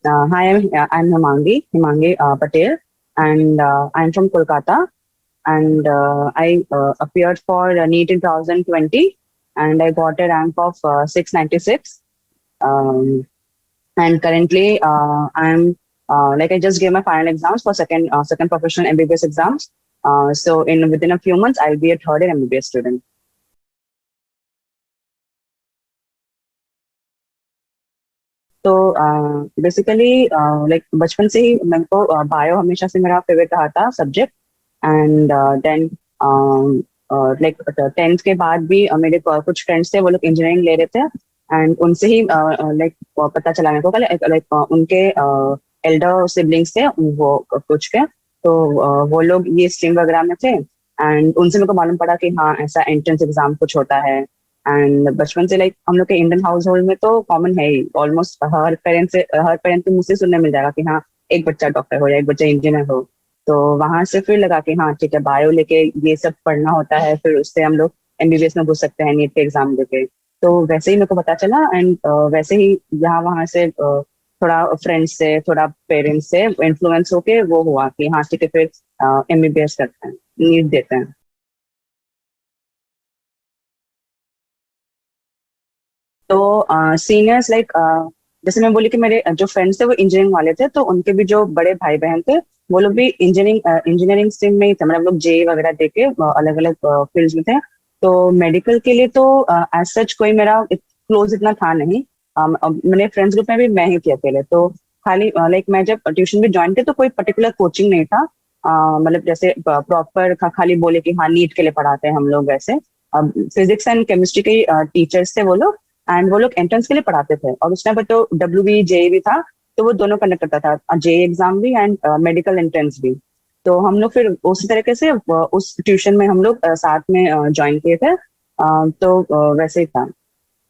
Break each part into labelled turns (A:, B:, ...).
A: I'm Himangi Patel, and I'm from Kolkata. And I appeared for NEET in 2020, and I got a rank of 696. Um, and currently, I just gave my final exams for second professional MBBS exams. So in within a few months, I'll be a third year MBBS student. तो basically like बचपन से ही मेरे को bio हमेशा से मेरा favourite रहा था subject. And then like tenth के बाद भी मेरे कुछ फ्रेंड्स थे, वो लोग इंजीनियरिंग ले रहे थे। एंड उनसे ही लाइक पता चला मेरे को लाइक उनके एल्डर सिबलिंग्स थे वो कुछ के, तो वो लोग ये स्ट्रीम वगैरह में थे। एंड उनसे मेरे को मालूम पड़ा कि हाँ ऐसा एंट्रेंस एग्जाम कुछ होता है। एंड बचपन से लाइक हम लोग के इंडियन हाउस होल्ड में तो कॉमन है ही, ऑलमोस्ट हर पेरेंट के मुंह से सुनने मिल जाएगा कि हाँ एक बच्चा डॉक्टर हो या एक बच्चा इंजीनियर हो। तो वहां से फिर लगा कि हाँ ठीक है, बायो लेके ये सब पढ़ना होता है, फिर उससे हम लोग एमबीबीएस में घुस सकते हैं नीट के एग्जाम देके। तो वैसे ही मेरे को पता चला। एंड वैसे ही यहाँ वहां से थोड़ा फ्रेंड्स से थोड़ा पेरेंट्स से इन्फ्लुएंस होके वो हुआ कि हाँ ठीक है, फिर एमबीबीएस करते हैं, नीट देते हैं। तो सीनियर्स लाइक जैसे मैं बोली कि मेरे जो फ्रेंड्स थे वो इंजीनियरिंग वाले थे, तो उनके भी जो बड़े भाई बहन थे वो लोग भी इंजीनियरिंग स्ट्रीम में ही थे, मतलब लोग जे वगैरह देके अलग अलग फील्ड्स में थे। तो मेडिकल के लिए तो एज सच कोई मेरा क्लोज इतना था नहीं। मेरे फ्रेंड्स ग्रुप में भी मैं ही थी अकेले। तो खाली लाइक मैं जब ट्यूशन भी ज्वाइन की तो कोई पर्टिकुलर कोचिंग नहीं था। मतलब जैसे प्रॉपर खाली बोले कि हाँ नीट के लिए पढ़ाते हैं हम लोग वैसे। फिजिक्स एंड केमिस्ट्री के टीचर्स थे वो लोग। एंड वो लोग एंट्रेंस के लिए पढ़ाते थे, और उस टाइम पर तो डब्ल्यू बी जे भी था। तो वो दोनों कंडक्ट करता था, जे एग्जाम भी एंड मेडिकल एंट्रेंस भी। तो हम लोग फिर उसी तरीके से उस ट्यूशन में हम लोग साथ में ज्वाइन किए थे। तो वैसे ही था,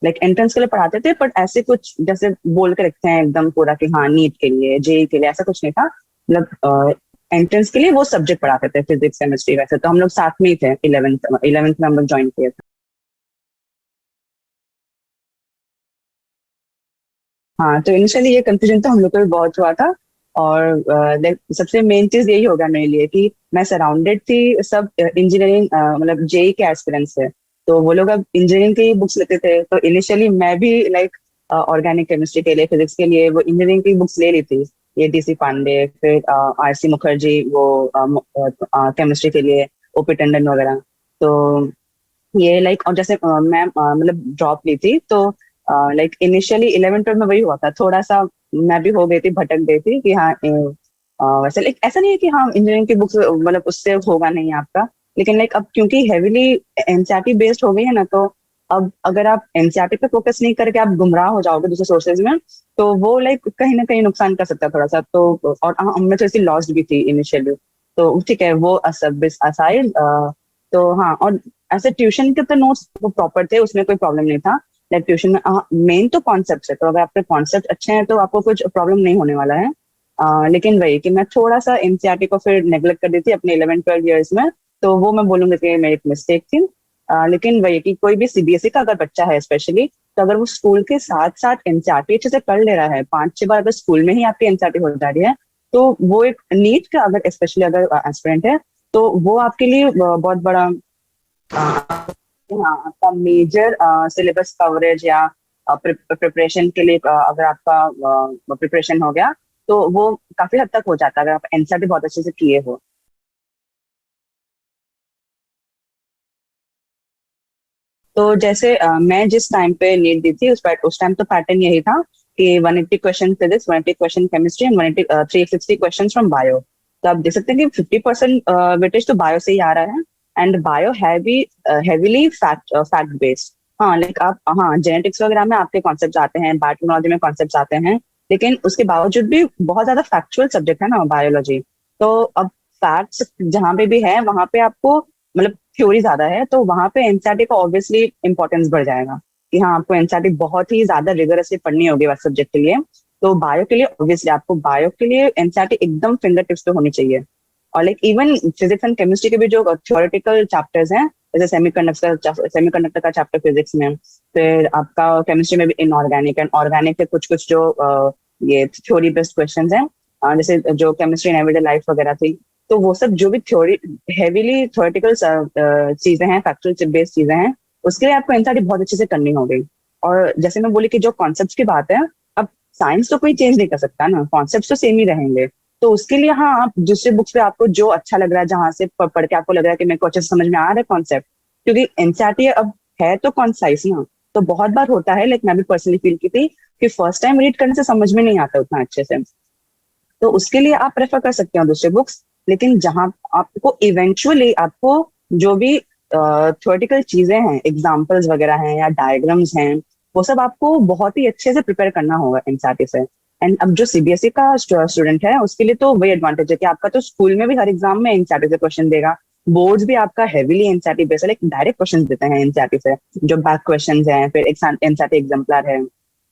A: लाइक एंट्रेंस के लिए पढ़ाते थे, बट ऐसे कुछ जैसे बोल के रखते हैं एकदम पूरा कि हाँ नीट के लिए जेई के लिए, ऐसा कुछ नहीं था। मतलब एंट्रेंस के लिए वो सब्जेक्ट पढ़ाते थे, फिजिक्स केमिस्ट्री। वैसे तो हम लोग साथ में ही थे, इलेवेंथ में हम लोग ज्वाइन किए थे। हाँ, तो इनिशियली ये कंफ्यूजन तो हम लोग को भी बहुत हुआ था। और सबसे मेन चीज यही होगा मेरे लिए कि मैं सराउंडेड थी सब इंजीनियरिंग मतलब जेई के एस्पिरेंट्स से। तो वो लोग अब इंजीनियरिंग की बुक्स लेते थे, तो इनिशियली मैं भी लाइक ऑर्गेनिक केमिस्ट्री के लिए, फिजिक्स के लिए वो इंजीनियरिंग की बुक्स ले ली थी। ये डीसी पांडे, फिर आरसी मुखर्जी वो केमिस्ट्री के लिए, ओपी टंडन वगैरह। तो ये लाइक, और जैसे मैं मतलब ड्रॉप ली थी, तो लाइक इनिशियली 11 12 में वही हुआ था थोड़ा सा। मैं भी हो गई थी, भटक गई थी कि हाँ वैसे लाइक ऐसा नहीं है कि हाँ इंजीनियरिंग की बुक्स मतलब उससे होगा नहीं आपका। लेकिन लाइक अब क्योंकि हेविली एनसीईआरटी बेस्ड हो गई है ना, तो अब अगर आप एनसीईआरटी पे फोकस नहीं करके आप गुमराह हो जाओगे दूसरे सोर्सेज में, तो वो लाइक कहीं ना कहीं नुकसान कर सकता है थोड़ा सा। तो और मैं थोड़ी सी लॉस्ट भी थी इनिशियली। तो ठीक है, वो सब असाइड। तो हाँ, और ऐसे ट्यूशन के तो नोट्स वो प्रॉपर थे, उसमें कोई प्रॉब्लम नहीं था। लाइक ट्यूशन में मेन तो कॉन्सेप्ट है, तो अगर आपके कॉन्सेप्ट अच्छे हैं तो आपको कुछ प्रॉब्लम नहीं होने वाला है। लेकिन वही कि मैं थोड़ा सा एनसीईआरटी को फिर नेग्लेक्ट कर दी थी अपने 11 12 ईयर्स में। तो वो मैं बोलूंगी कि मेरी एक मिस्टेक थी। लेकिन वही कि कोई भी सीबीएसई का अगर बच्चा है स्पेशली, तो अगर वो स्कूल के साथ साथ एनसीईआरटी अच्छे से कर ले रहा है, 5 6 बार अगर स्कूल में ही आपकी एनसीईआरटी हो जा रही है, तो वो एक नीट का अगर स्पेशली अगर एस्पिरेंट है, तो वो आपके लिए बहुत बड़ा हाँ आपका मेजर सिलेबस कवरेज या प्रिपरेशन के लिए अगर आपका प्रिपरेशन हो गया, तो वो काफी हद तक हो जाता है अगर आप एनसीईआरटी बहुत अच्छे से किए हो। तो जैसे मैं जिस टाइम पे नीट दी थी उस टाइम तो पैटर्न यही था कि 180 question physics, 180 question chemistry and 180 360 question from bio. तो आप देख सकते हैं कि 50% वेटेज तो बायो से ही आ रहा है। And bio heavily fact based. हाँ लाइक आप हाँ जेनेटिक्स वगैरह में आपके कॉन्सेप्ट आते हैं, बायोटेक्नोलॉजी में कॉन्सेप्ट आते हैं, लेकिन उसके बावजूद भी बहुत ज्यादा फैक्चुअल सब्जेक्ट है ना बायोलॉजी। तो अब फैक्ट्स जहाँ पे भी है वहां पे आपको मतलब थ्योरी ज्यादा है, तो वहां पे एनसीईआरटी का ऑब्वियसली इंपॉर्टेंस बढ़ जाएगा कि हाँ आपको एनसीईआरटी बहुत ही ज्यादा रिगरसली पढ़नी होगी वह सब्जेक्ट के लिए। तो बायो के लिए ऑब्वियसली आपको बायो के लिए एनसीईआरटी एकदम फिंगर टिप्स पे होनी चाहिए। और like even physics and chemistry के भी जो थ्योरेटिकल चैप्टर्स हैं, जैसे सेमीकंडक्टर का चैप्टर फिजिक्स में, फिर आपका केमिस्ट्री में भी इनऑर्गेनिक एंड ऑर्गेनिक के कुछ कुछ जो ये थ्योरी बेस्ड क्वेश्चंस हैं, जैसे जो केमिस्ट्री इन एवरीडे लाइफ वगैरह थी। तो वो सब जो भी थ्योरी हेवीली थ्योरेटिकल चीजें हैं, फैक्चुअल बेस्ड चीजें हैं, उसके लिए आपको एनसीईआरटी बहुत अच्छे से करनी होगी। और जैसे मैं बोली कि जो कॉन्सेप्ट्स की बात है, अब साइंस तो कोई चेंज नहीं कर सकता ना, कॉन्सेप्ट्स तो सेम ही रहेंगे। तो उसके लिए हाँ, आप दूसरे बुक्स पे आपको जो अच्छा लग रहा है, जहां से पढ़ के आपको लग रहा है कि मेरे को अच्छे से समझ में आ रहा है कॉन्सेप्ट, क्योंकि एनसीईआरटी अब है तो कॉन्साइज ना। तो बहुत बार होता है, लाइक मैं भी पर्सनली फील की थी कि फर्स्ट टाइम रीड करने से समझ में नहीं आता उतना अच्छे से। तो उसके लिए आप प्रेफर कर सकते हो दूसरे बुक्स। लेकिन जहां आपको इवेंचुअली आपको जो भी थ्योरेटिकल चीजें हैं, एग्जाम्पल्स वगैरह हैं या डायग्राम्स हैं, वो सब आपको बहुत ही अच्छे से प्रिपेयर करना होगा एनसीईआरटी से। एंड अब जो सीबीएसई का स्टूडेंट है, उसके लिए तो वही एडवांटेज है कि आपका तो स्कूल में भी हर एग्जाम में एनसीईआरटी से क्वेश्चन देगा। बोर्ड्स भी आपका हेवीली एनसीईआरटी बेस्ड है, लाइक डायरेक्ट क्वेश्चन देते हैं एनसीईआरटी से, जो बैक क्वेश्चन हैं, फिर एनसीईआरटी एग्जाम्पलर है।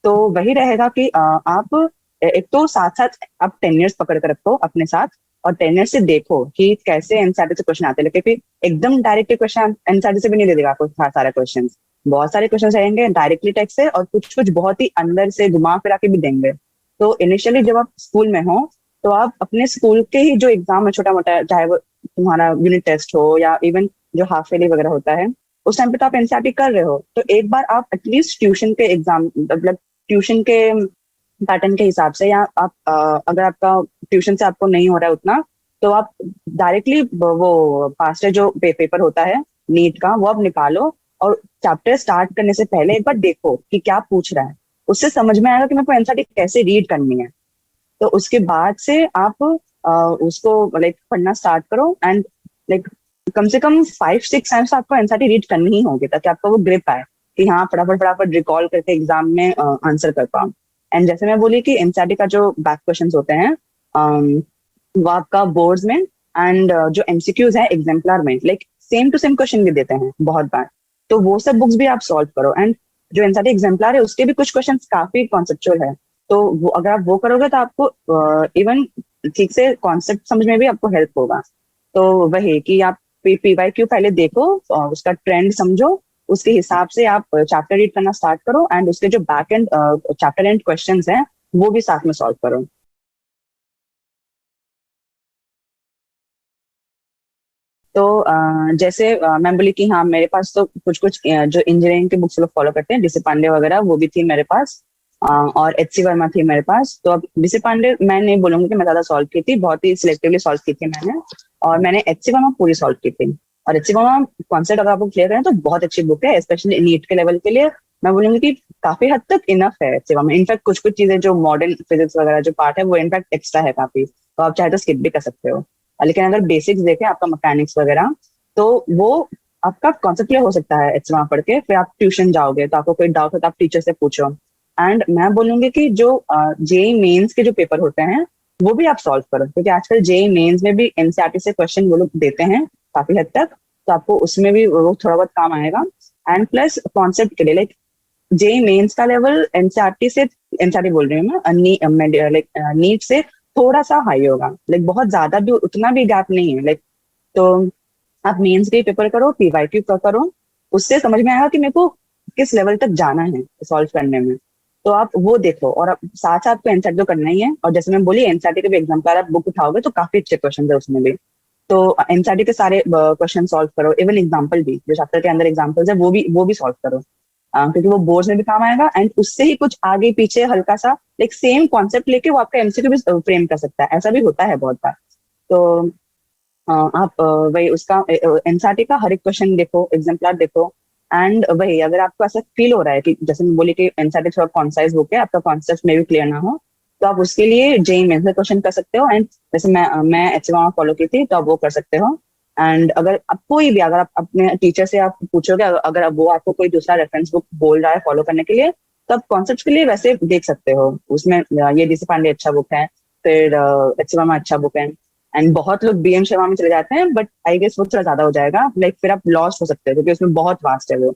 A: तो वही रहेगा कि आप एक तो साथ साथ आप 10 years पकड़ कर रखो अपने साथ, और 10 years से देखो कि कैसे एनसीईआरटी से क्वेश्चन आते हैं, क्योंकि एकदम डायरेक्ट क्वेश्चन एनसीईआरटी से भी नहीं दे देगा आपको सारा क्वेश्चन। बहुत सारे क्वेश्चन रहेंगे डायरेक्टली टेक्स्ट से, और कुछ कुछ बहुत ही अंदर से घुमा फिरा के भी देंगे। तो इनिशियली जब आप स्कूल में हो, तो आप अपने स्कूल के ही जो एग्जाम है छोटा मोटा, चाहे वो तुम्हारा यूनिट टेस्ट हो या इवन जो हाफ ईयरली वगैरह होता है, उस टाइम पे तो आप एनसीईआरटी कर रहे हो, तो एक बार आप एटलीस्ट ट्यूशन के एग्जाम, मतलब ट्यूशन के पैटर्न के हिसाब से, या आप अगर आपका ट्यूशन से आपको नहीं हो रहा है उतना, तो आप डायरेक्टली वो पास्ट ईयर जो पेपर होता है नीट का, वो आप निकालो, और चैप्टर स्टार्ट करने से पहले एक बार देखो कि क्या पूछ रहा है। उससे समझ में आएगा कि मेरे को एनसीईआरटी कैसे रीड करनी है। तो उसके बाद से आप उसको लाइक पढ़ना स्टार्ट करो, एंड लाइक कम से कम 5-6 टाइम्स आपको एनसीईआरटी रीड करनी ही होगी, ताकि आपको वो ग्रिप आए कि हाँ, फटाफट फटाफट रिकॉल करके एग्जाम में आंसर कर पाओ। एंड जैसे मैं बोली कि एनसीईआरटी का जो बैक क्वेश्चन होते हैं, वो आपका बोर्ड्स में एंड जो एमसीक्यूज है एग्जाम्पलर में, like same to same question भी देते हैं बहुत बार। तो वो सब बुक्स भी आप सॉल्व करो। एंड जो एनसीईआरटी एग्जाम्पलर है, उसके भी कुछ क्वेश्चन काफी कॉन्सेप्चुअल है। तो वो अगर आप वो करोगे, तो आपको इवन ठीक से कॉन्सेप्ट समझ में भी आपको हेल्प होगा। तो वही कि आप पीवाईक्यू पहले देखो, उसका ट्रेंड समझो, उसके हिसाब से आप चैप्टर रीड करना स्टार्ट करो, एंड उसके जो back and chapter and questions हैं, वो भी साथ में सॉल्व करो। तो जैसे मैं बोली कि हाँ, मेरे पास तो कुछ कुछ जो इंजीनियरिंग के बुक्स लोग फॉलो करते हैं, डीसी पांडे वगैरह, वो भी थी मेरे पास। और एचसी वर्मा थी मेरे पास। तो अब डीसी पांडे मैं नहीं बोलूंगी कि मैं ज्यादा सॉल्व की थी, बहुत ही सिलेक्टिवली सॉल्व की थी मैंने। और मैंने एचसी वर्मा पूरी सॉल्व की थी। और एचसी वर्मा कॉन्सेप्ट अगर आपको क्लियर करें तो बहुत अच्छी बुक है, स्पेशली नीट के लेवल के लिए। मैं बोलूंगी कि काफी हद तक इनफ है एचसी वर्मा। इनफैक्ट कुछ कुछ चीजें जो मॉडर्न फिजिक्स वगैरह जो पार्ट है, वो इनफैक्ट एक्स्ट्रा है काफी, तो आप चाहे तो स्किप भी कर सकते हो। लेकिन अगर बेसिक्स देखें आपका मैकेनिक्स वगैरह, तो वो आपका कॉन्सेप्ट क्लियर हो सकता है एचमा पढ़ के। फिर आप ट्यूशन जाओगे तो आपको कोई डाउट हो तो आप टीचर से पूछो। एंड मैं बोलूंगी कि जो जेई मेंस के जो पेपर होते हैं, वो भी आप सॉल्व करो, क्योंकि आजकल जेई मेंस में भी एनसीईआरटी से क्वेश्चन वो लोग देते हैं काफी हद तक। तो आपको उसमें भी वो थोड़ा बहुत काम आएगा। एंड प्लस कॉन्सेप्ट के लिए, लाइक जेई मेंस का लेवल एनसीईआरटी से, एनसीईआरटी बोल रही हूँ मैं, लाइक नीट से थोड़ा सा हाई होगा, लाइक बहुत ज्यादा भी उतना भी गैप नहीं है, लाइक। तो आप मेंस के पेपर करो, पीवाईक्यू का करो, उससे समझ में आएगा कि मेरे को किस लेवल तक जाना है सॉल्व करने में। तो आप वो देखो, और आप साथ साथ तो एनसीईआरटी तो करना ही है। और जैसे मैं बोली, एनसीईआरटी के भी एग्जाम्पल आप बुक उठाओगे तो काफी अच्छे क्वेश्चन है उसमें भी। तो एनसीईआरटी के सारे क्वेश्चन सॉल्व करो, इवन एग्जाम्पल भी, जो चैप्टर के अंदर एग्जाम्पल्स है, वो भी सॉल्व करो। क्योंकि वो बोर्ड्स में भी काम आएगा, एंड उससे ही कुछ आगे पीछे हल्का सा लाइक सेम कॉन्सेप्ट लेके वो आपका एमसीक्यू भी फ्रेम कर सकता है, ऐसा भी होता है बहुत बार। तो आप वही उसका एनसीईआरटी का हर एक क्वेश्चन देखो, एग्जाम्पलर देखो। एंड वही अगर आपको ऐसा फील हो रहा है कि जैसे मैं बोली कि एनसीईआरटी थोड़ा कॉन्साइज होके आपका कॉन्सेप्ट में भी क्लियर ना हो, तो आप उसके लिए जेई मेंस में क्वेश्चन कर सकते हो। एंड जैसे मैं एचएमआर फॉलो की थी, तो आप वो कर सकते हो। एंड अगर आप कोई भी, अगर आप अपने टीचर से आप पूछोगे, अगर वो आपको कोई दूसरा रेफरेंस बुक बोल रहा है फॉलो करने के लिए, तो आप कॉन्सेप्ट के लिए वैसे देख सकते हो उसमें। ये डीसी पांडे अच्छा बुक है, फिर एचएमआर अच्छा बुक है। एंड बहुत लोग बीएम शर्मा में चले जाते हैं, बट आई गेस वो थोड़ा ज्यादा हो जाएगा, लाइक फिर आप लॉस्ट हो सकते हो, क्योंकि उसमें बहुत वास्ट है वो।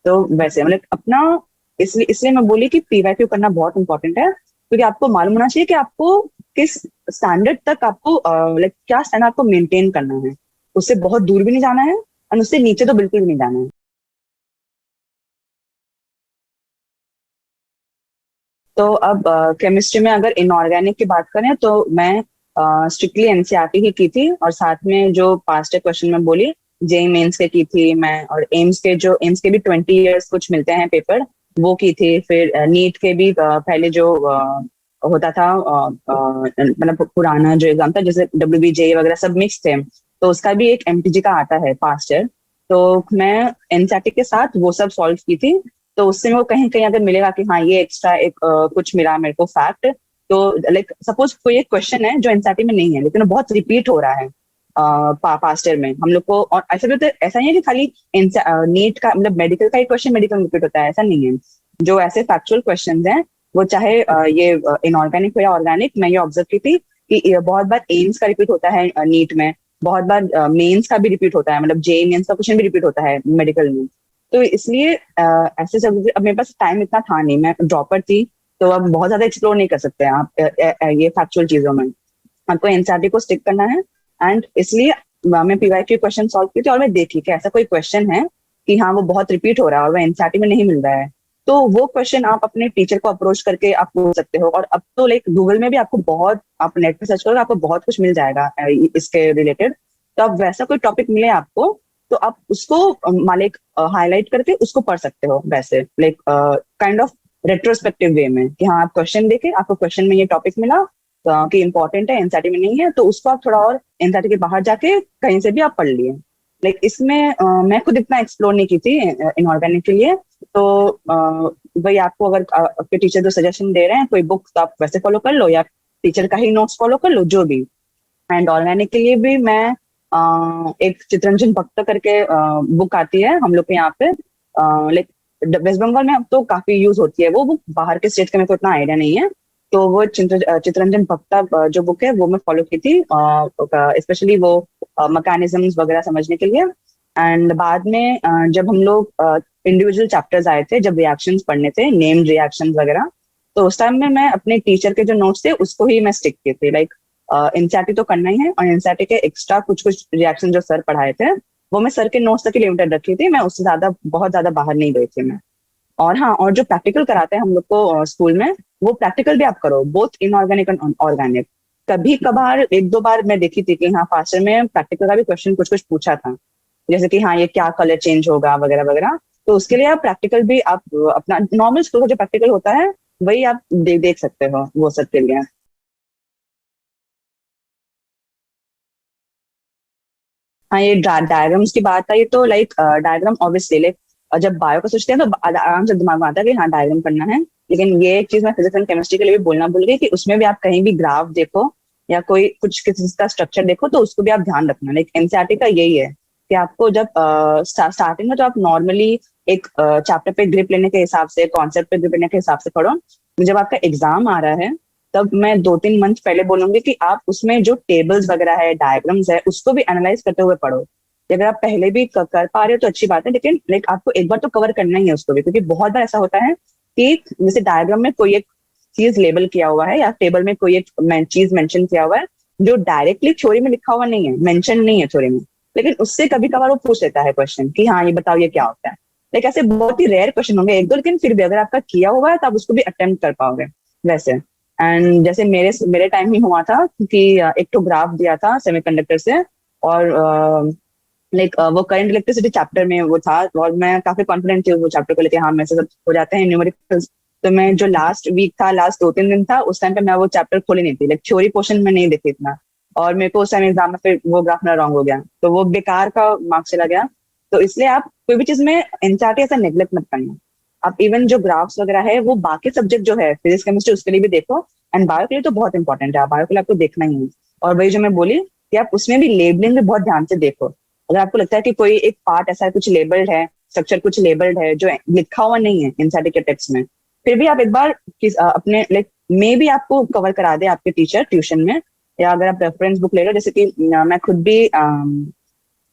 A: तो वैसे मतलब अपना, इसलिए इसलिए मैं बोली कि पीवाईक्यू करना बहुत इंपॉर्टेंट है, क्योंकि आपको मालूम होना चाहिए कि आपको किस स्टैंडर्ड तक आपको लाइक क्या स्टैंडर्ड आपको मेंटेन करना है। उससे बहुत दूर भी नहीं जाना है, और उससे नीचे तो बिल्कुल भी नहीं जाना है। तो अब केमिस्ट्री में अगर इनऑर्गेनिक की बात करें तो मैं स्ट्रिक्टली एनसीईआरटी ही की थी, और साथ में जो पास्ट क्वेश्चन में बोली जेई मेंस के की थी मैं, और एम्स के भी 20 इयर्स कुछ मिलते हैं पेपर, वो की थी। फिर नीट के भी पहले जो होता था मतलब पुराना जो एग्जाम था, जैसे डब्ल्यूबीजे वगैरह सब मिक्स थे, तो उसका भी एक एमटीजी का आता है पास्ट ईयर। तो मैं एनसीईआरटी के साथ वो सब सॉल्व की थी। तो उससे मेरे को कहीं कहीं अगर मिलेगा कि हाँ ये एक्स्ट्रा एक कुछ मिला मेरे को फैक्ट, तो लाइक सपोज कोई एक क्वेश्चन है जो एनसीईआरटी में नहीं है लेकिन वो बहुत रिपीट हो रहा है पास्ट ईयर में हम लोग को, और ऐसा भी होता है, ऐसा नहीं है कि खाली नीट का मतलब मेडिकल का ही क्वेश्चन मेडिकल में रिपीट होता है, ऐसा नहीं है। जो ऐसे फैक्चुअल क्वेश्चन हैं वो चाहे ये इनऑर्गेनिक हो या ऑर्गेनिक, मैं ये ऑब्जर्व की थी कि ये बहुत बार एम्स का रिपीट होता है नीट में, बहुत बार मेंस का भी रिपीट होता है, मतलब जेई मेंस का क्वेश्चन भी रिपीट होता है मेडिकल में। तो इसलिए ऐसे सब अब मेरे पास टाइम इतना था नहीं, मैं ड्रॉपर थी, तो अब बहुत ज्यादा एक्सप्लोर नहीं कर सकते हैं आप ये फैक्चुअल चीजों में, आपको एनसीईआरटी को स्टिक करना है। एंड इसलिए मैं पीवाईक्यू क्वेश्चन सॉल्व की थी, और मैं देखी कि ऐसा कोई क्वेश्चन है कि हाँ वो बहुत रिपीट हो रहा है और वो एनसीईआरटी में नहीं मिल रहा है, तो वो क्वेश्चन आप अपने टीचर को अप्रोच करके आप पूछ सकते हो। और अब तो लाइक गूगल में भी आपको बहुत, आप नेट पे सर्च करोगे आपको बहुत कुछ मिल जाएगा इसके रिलेटेड। तो अब वैसा कोई टॉपिक मिले आपको तो आप उसको मालिक हाईलाइट करके उसको पढ़ सकते हो, वैसे लाइक काइंड ऑफ रेट्रोस्पेक्टिव वे में, कि हाँ आप क्वेश्चन देखे, आपको क्वेश्चन में ये टॉपिक मिला कि इंपॉर्टेंट है, एनसीईआरटी में नहीं है, तो उसको आप थोड़ा और एनसीईआरटी के बाहर जाके कहीं से भी आप पढ़ लिए। लाइक इसमें मैं खुद इतना एक्सप्लोर नहीं की थी इनऑर्गेनिक के लिए। तो वही आपको अगर आपके टीचर जो सजेशन दे रहे हैं कोई बुक, तो आप वैसे फॉलो कर लो, या टीचर का ही नोट्स फॉलो कर लो, जो भी। एंड ऑर्गेनिक के लिए भी मैं एक चित्रंजन भक्त करके बुक आती है हम लोग के यहाँ पे, लाइक वेस्ट बंगाल में अब तो काफी यूज होती है वो बुक, बाहर के स्टेट का मेरे को इतना आइडिया नहीं है। तो वो चित्रंजन भक्ता जो बुक है वो मैं फॉलो की थी, स्पेशली वो मैकेनिज्म्स वगैरह समझने के लिए। एंड बाद में जब हम लोग इंडिविजुअल चैप्टर्स आए थे, जब रिएक्शंस पढ़ने थे, नेम्ड रिएक्शंस वगैरह, तो उस टाइम में मैं अपने टीचर के जो नोट्स थे उसको ही मैं स्टिक की थी। लाइक एनसीईआरटी तो करना ही है, और एनसीईआरटी के एक्स्ट्रा कुछ कुछ रिएक्शन जो सर पढ़ाए थे वो मैं सर के नोट्स तक ही लिमिटेड रखी थी, मैं उससे ज्यादा बहुत ज्यादा बाहर नहीं गई थी मैं। और हाँ, और जो प्रैक्टिकल कराते हैं हम लोग को स्कूल में, वो प्रैक्टिकल भी आप करो, बोथ इनऑर्गेनिक एंड ऑर्गेनिक। कभी कभार एक दो बार मैं देखी थी कि हाँ फास्टर में प्रैक्टिकल का भी क्वेश्चन कुछ कुछ पूछा था, जैसे कि हाँ ये क्या कलर चेंज होगा वगैरह वगैरह। तो उसके लिए आप प्रैक्टिकल भी आप अपना नॉर्मल स्कूल का जो प्रैक्टिकल होता है वही आप देख सकते हो वो सब के लिए। हाँ, ये डायग्राम्स की बात आई तो लाइक डायग्राम ऑब्वियसली लाइक जब बायो का सोचते हैं तो आराम से दिमाग में आता है कि हाँ डायग्राम करना है। लेकिन ये एक चीज मैं फिजिक्स एंड केमिस्ट्री के लिए भी बोलना भूल गई कि उसमें भी आप कहीं भी ग्राफ देखो या कोई कुछ किसी का स्ट्रक्चर देखो तो उसको भी आप ध्यान रखना। लाइक एनसीईआरटी का यही है कि आपको जब स्टार्टिंग में तो आप नॉर्मली एक चैप्टर पे ग्रिप लेने के हिसाब से, कॉन्सेप्ट पे ग्रिप लेने के हिसाब से पढ़ो। जब आपका एग्जाम आ रहा है तब मैं 2-3 मंथ पहले बोलूंगी कि आप उसमें जो टेबल्स वगैरह है, डायग्राम्स है, उसको भी एनालाइज करते हुए पढ़ो। कि अगर आप पहले भी कर पा रहे हो तो अच्छी बात है, लेकिन लाइक आपको एक बार तो कवर करना ही है उसको भी, क्योंकि बहुत बार ऐसा होता है कि जैसे डायग्राम में कोई एक चीज लेबल किया हुआ है या टेबल में कोई एक चीज मेंशन किया हुआ है जो डायरेक्टली थ्योरी में लिखा हुआ नहीं है, मेंशन नहीं है थ्योरी में, लेकिन उससे कभी कभार वो पूछ लेता है क्वेश्चन कि हाँ ये बताओ ये क्या होता है। लाइक ऐसे बहुत ही रेयर क्वेश्चन होंगे एक दो, लेकिन फिर भी अगर आपका किया हुआ है तो आप उसको भी अटेम्प्ट कर पाओगे वैसे। एंड जैसे मेरे मेरे टाइम ही हुआ था कि एक तो ग्राफ दिया था सेमीकंडक्टर से, और लाइक वो करंट इलेक्ट्रिसिटी चैप्टर में वो था, और मैं काफी कॉन्फिडेंट थी वो चैप्टर को लेके, हाँ मेरे से सब हो जाते हैं न्यूमेरिकल्स। तो मैं जो लास्ट वीक था, लास्ट 2-3 दिन था, उस टाइम पे मैं वो चैप्टर खोली नहीं थी, लाइक थ्योरी पोर्शन में नहीं देखी इतना। और मेरे को उस टाइम एग्जाम में फिर वो ग्राफ मेरा रॉन्ग हो गया, तो वो बेकार का मार्क्स चला गया। तो इसलिए आप कोई भी चीज में एनसीईआरटी ऐसा नेग्लेक्ट मत करना। आप इवन जो ग्राफ्स वगैरह है वो बाकी सब्जेक्ट जो है फिजिक्स केमिस्ट्री उसके लिए भी देखो, एंड बायो के लिए तो बहुत इंपॉर्टेंट है, बायो के लिए आपको देखना ही है। और वही जो मैं बोली कि आप उसमें भी लेबलिंग भी बहुत ध्यान से देखो। अगर आपको लगता है कि कोई एक पार्ट ऐसा है, कुछ लेबल्ड है, स्ट्रक्चर कुछ लेबल्ड है जो लिखा हुआ नहीं है एनसीईआरटी के टेक्स्ट में, फिर भी आप एक बार अपने लाइक मे भी आपको कवर करा दे आपके टीचर ट्यूशन में, या अगर आप रेफरेंस बुक ले लो, जैसे कि मैं खुद भी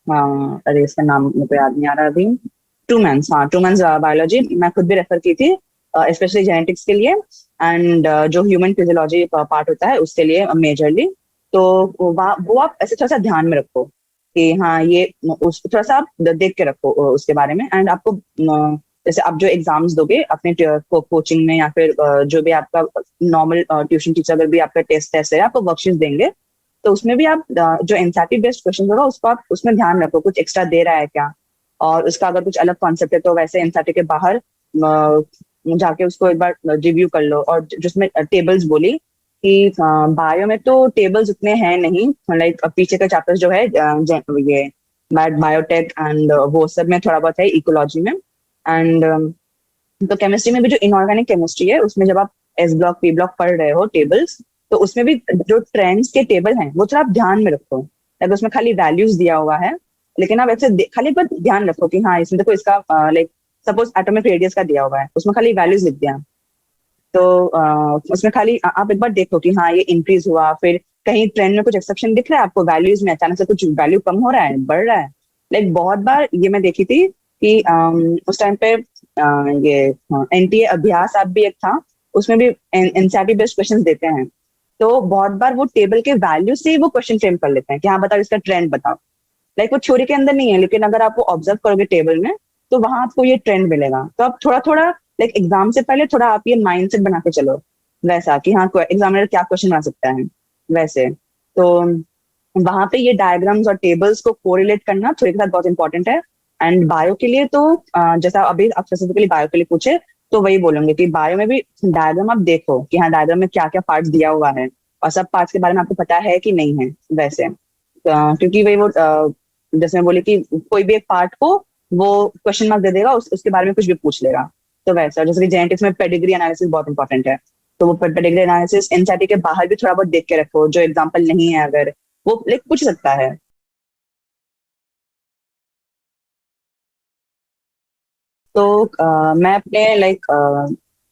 A: अरे इसका नाम मेरे को याद नहीं आ रहा अभी, टू मंथ्स बायोलॉजी मैं खुद भी रेफर की थी, स्पेशली जेनेटिक्स के लिए, एंड जो ह्यूमन फिजियोलॉजी पार्ट होता है उसके लिए मेजरली। तो वो आप ऐसे थोड़ा सा ध्यान में रखो कि हाँ ये उस थोड़ा सा आप देख के रखो उसके बारे में, एंड आपको जैसे आप जो एग्जाम्स दोगे अपने कोचिंग में, या फिर जो भी आपका नॉर्मल ट्यूशन टीचर अगर भी आपका टेस्ट टेस्ट है, आपको वर्कशीट देंगे, तो उसमें भी आप जो एनसीईआरटी बेस्ड क्वेश्चन होगा उसको आप उसमें ध्यान रखो, कुछ एक्स्ट्रा दे रहा है क्या, और उसका अगर कुछ अलग कॉन्सेप्ट है तो वैसे एनसीईआरटी के बाहर जाके उसको एक बार रिव्यू कर लो। और जिसमें टेबल्स बोली कि बायो में तो टेबल्स उतने हैं नहीं, लाइक पीछे का चैप्टर्स जो है ये बायोटेक एंड वो सब में थोड़ा बहुत है, इकोलॉजी में। एंड तो केमिस्ट्री में भी जो इनऑर्गेनिक केमिस्ट्री है उसमें जब आप एस ब्लॉक पी ब्लॉक पढ़ रहे हो टेबल्स, तो उसमें भी जो ट्रेंड्स के टेबल हैं वो थोड़ा आप ध्यान में रखो। लाइक उसमें खाली वैल्यूज दिया हुआ है, लेकिन आप ऐसे खाली बस ध्यान रखो कि हाँ इसमें देखो इसका लाइक सपोज एटॉमिक रेडियस का दिया हुआ है, उसमें खाली वैल्यूज लिख दिया, तो उसमें खाली आप एक बार देखो कि हाँ ये इंक्रीज हुआ, फिर कहीं ट्रेंड में कुछ एक्सेप्शन दिख रहा है आपको, वैल्यूज में अचानक से कुछ वैल्यू कम हो रहा है, बढ़ रहा है। लाइक बहुत बार ये मैं देखी थी कि उस टाइम पे ये एनटीए अभ्यास ऐप भी एक था, उसमें भी एनसीईआरटी बेस्ड क्वेश्चन देते हैं। तो बहुत बार वो टेबल के वैल्यू से ही वो क्वेश्चन फ्रेम कर लेते हैं कि हाँ बताओ इसका ट्रेंड बताओ। लाइक वो थ्योरी के अंदर नहीं है, लेकिन अगर आप वो ऑब्जर्व करोगे टेबल में तो वहां आपको ये ट्रेंड मिलेगा। तो आप थोड़ा थोड़ा लाइक एग्जाम से पहले थोड़ा आप ये माइंडसेट बना के चलो वैसा कि हाँ एग्जामिनर क्या क्वेश्चन बना सकता है वैसे। तो वहां पे ये डायग्राम्स और टेबल्स को कोरिलेट करना थ्योरी के साथ बहुत इंपॉर्टेंट है। एंड बायो के लिए तो जैसा अभी आप स्पेसिफिकली बायो के लिए पूछे, तो वही बोलूंगे कि बायो में भी डायग्राम आप देखो कि हाँ डायग्राम में क्या क्या पार्ट्स दिया हुआ है, और सब पार्ट्स के बारे में आपको पता है कि नहीं है वैसे। क्योंकि वही वो जैसे मैं बोली कि कोई भी एक पार्ट को वो क्वेश्चन मार्क दे देगा, उसके बारे में कुछ भी पूछ लेगा। तो वैसा जैसे कि जेनेटिक्स में पेडिग्री एनालिसिस बहुत इंपॉर्टेंट है, तो वो पेडिग्री एनालिसिस एनसीईआरटी के बाहर भी थोड़ा बहुत देख के रखो, जो एग्जाम्पल नहीं है अगर वो लाइक पूछ सकता है। तो मैं अपने लाइक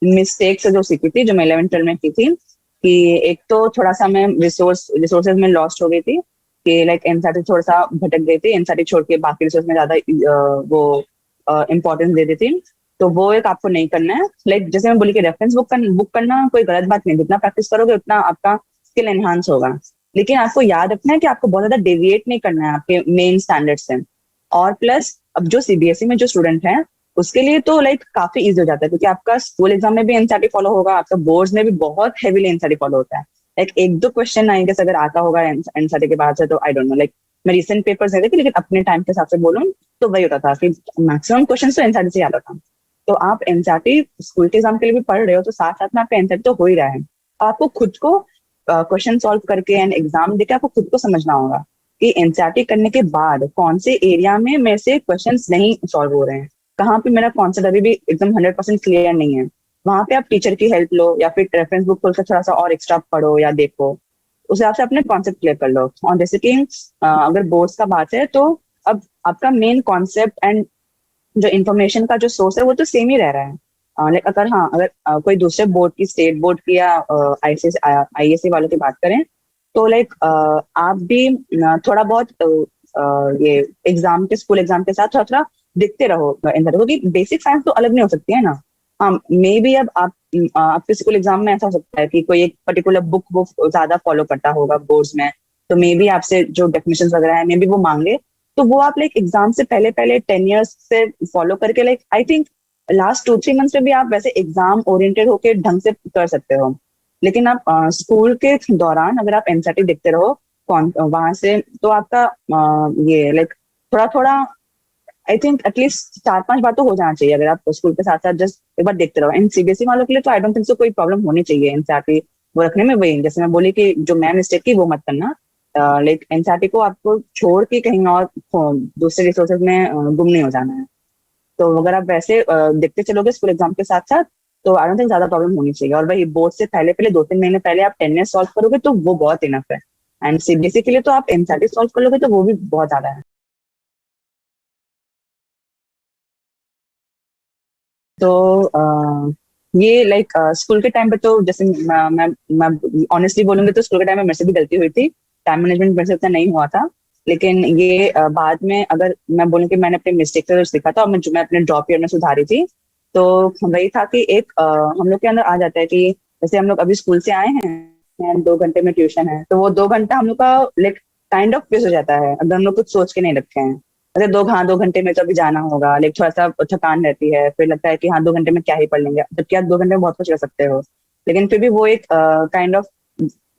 A: मिस्टेक से जो सीखी थी, जो मैं 11th 12th में की थी, कि एक तो थोड़ा सा मैं रिसोर्सेज में लॉस्ट हो गई थी, कि लाइक एनसीईआरटी थोड़ा सा भटक गई थी, एनसीईआरटी छोड़ के बाकी रिसोर्स में ज्यादा वो इम्पोर्टेंस दे देती। तो वो एक आपको नहीं करना है। लाइक जैसे मैं बोली कि रेफरेंस बुक करना कोई गलत बात नहीं, जितना प्रैक्टिस करोगे उतना आपका स्किल एनहांस होगा। लेकिन आपको याद रखना है कि आपको बहुत ज्यादा डेविएट नहीं करना है आपके मेन स्टैंडर्ड से। और प्लस अब जो सीबीएसई में जो स्टूडेंट है उसके लिए तो लाइक काफी इजी हो जाता है, क्योंकि आपका स्कूल एग्जाम में भी एनसीईआरटी फॉलो होगा, आपका बोर्ड्स में भी बहुत हेवीली एनसीईआरटी फॉलो होता है। लाइक एक दो क्वेश्चन आई गेस अगर आता होगा एनसीईआरटी के बाद से, तो आई डोंट नो, लाइक मैं रिसेंट पेपर्स नहीं देखी, लेकिन अपने टाइम के हिसाब से बोलूँ तो वही होता था कि मैक्सिमम क्वेश्चन तो एनसीईआरटी से आता था। तो आप एनसीईआरटी स्कूल के एग्जाम के लिए भी पढ़ रहे हो, तो साथ साथ में आपका एनसीईआरटी तो हो ही रहा है। आपको खुद को क्वेश्चन सॉल्व करके एंड एग्जाम देके आपको खुद को समझना होगा कि एनसीईआरटी करने के बाद कौन से एरिया में मेरे से क्वेश्चंस नहीं सॉल्व हो रहे हैं, कहाँ पे मेरा कॉन्सेप्ट अभी भी एकदम 100% क्लियर नहीं है। वहां पे आप टीचर की हेल्प लो, या फिर रेफरेंस बुक खोल कर थोड़ा सा और एक्स्ट्रा पढ़ो या देखो, उस हिसाब से अपने कॉन्सेप्ट क्लियर कर लो। और जैसे कि अगर बोर्ड्स का बात है, तो अब आपका मेन कॉन्सेप्ट एंड जो इन्फॉर्मेशन का जो सोर्स है वो तो सेम ही रह रहा है। लाइक अगर हाँ अगर कोई दूसरे बोर्ड की, स्टेट बोर्ड की या आईएससी वालों की बात करें, तो लाइक आप भी थोड़ा बहुत ये एग्जाम के, स्कूल एग्जाम के साथ थोड़ा थोड़ा देखते रहो इन तरह, क्योंकि बेसिक साइंस तो अलग नहीं हो सकती है ना। हाँ मे बी अब आप आपके स्कूल एग्जाम में ऐसा हो सकता है कि कोई एक पर्टिकुलर बुक वो ज्यादा फॉलो करता होगा बोर्ड्स में, तो मे बी आपसे जो डेफिनेशन वगैरह है मे बी वो मांगे, तो वो आप लाइक एग्जाम से पहले पहले 10 years से फॉलो करके, like I think last 2 3 months में भी आप वैसे एग्जाम ओरिएंटेड होके ढंग से कर सकते हो। लेकिन आप स्कूल के दौरान अगर आप एनसीईआरटी देखते रहो कौन वहां से, तो आपका ये लाइक थोड़ा थोड़ा आई थिंक एटलीस्ट 4 5 बार तो हो जाना चाहिए, अगर आप स्कूल के साथ साथ जस्ट एक बार देखते रहो। एंड सीबीएसई वालों के लिए तो आई डोंट थिंक सो कोई प्रॉब्लम होनी चाहिए एनसीईआरटी वो रखने में। वही जैसे मैं बोली कि जो मैं मिस्टेक की वो मत करना, लाइक एनसीईआरटी को आपको छोड़ के कहीं और दूसरे रिसोर्सेज में गुम नहीं हो जाना है। तो अगर आप वैसे देखते चलोगे स्कूल एग्जाम के साथ साथ, तो आई डोंट थिंक ज्यादा प्रॉब्लम होनी चाहिए। और वही बोर्ड से पहले पहले 2 3 महीने पहले आप 10 years सॉल्व करोगे तो वो बहुत इनफ है। एंड सीबीएसई के लिए तो आप एनसीईआरटी सॉल्व कर लोगे तो वो भी बहुत ज्यादा है। तो ये लाइक स्कूल के टाइम पे तो जैसे मैं ऑनेस्टली बोलूंगी तो स्कूल के टाइम में मेरे से भी गलती हुई थी, टाइम मैनेजमेंट मेरे से उतना नहीं हुआ था। लेकिन ये बाद में अगर मैं बोलूँ कि मैंने अपने मिस्टेक से जो सीखा था और मैं अपने ड्रॉप ईयर में सुधारी थी, तो वही था कि एक हम लोग के अंदर आ जाता है कि जैसे हम लोग अभी स्कूल से आए हैं and 2 घंटे में ट्यूशन है, तो वो 2 घंटा हम लोग का लाइक काइंड ऑफ वेस्ट हो जाता है अगर हम लोग कुछ सोच के नहीं रखे हैं। अरे दो, हाँ 2 घंटे में तो अभी जाना होगा, लाइक थोड़ा सा थकान रहती है, फिर लगता है कि हाँ 2 घंटे में क्या ही पढ़ लेंगे, जबकि आप 2 घंटे में बहुत कुछ कर सकते हो। लेकिन फिर भी वो एक काइंड ऑफ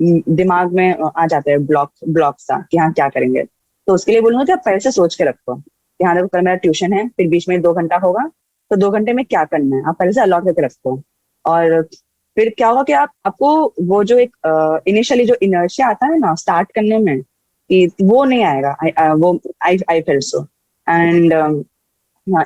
A: दिमाग में आ जाता है ब्लॉक सा कि हाँ क्या करेंगे। तो उसके लिए बोलूंगा कि आप पहले से सोच के रखो कि हाँ देखो कल मेरा ट्यूशन है, फिर बीच में 2 घंटा होगा, तो 2 घंटे में क्या करना है आप पहले से अलॉट करके रखो। और फिर क्या होगा कि आप आपको वो जो एक इनिशियली जो इनर्शिया आता है ना स्टार्ट करने में, कि वो नहीं आएगा। वो I feel so. And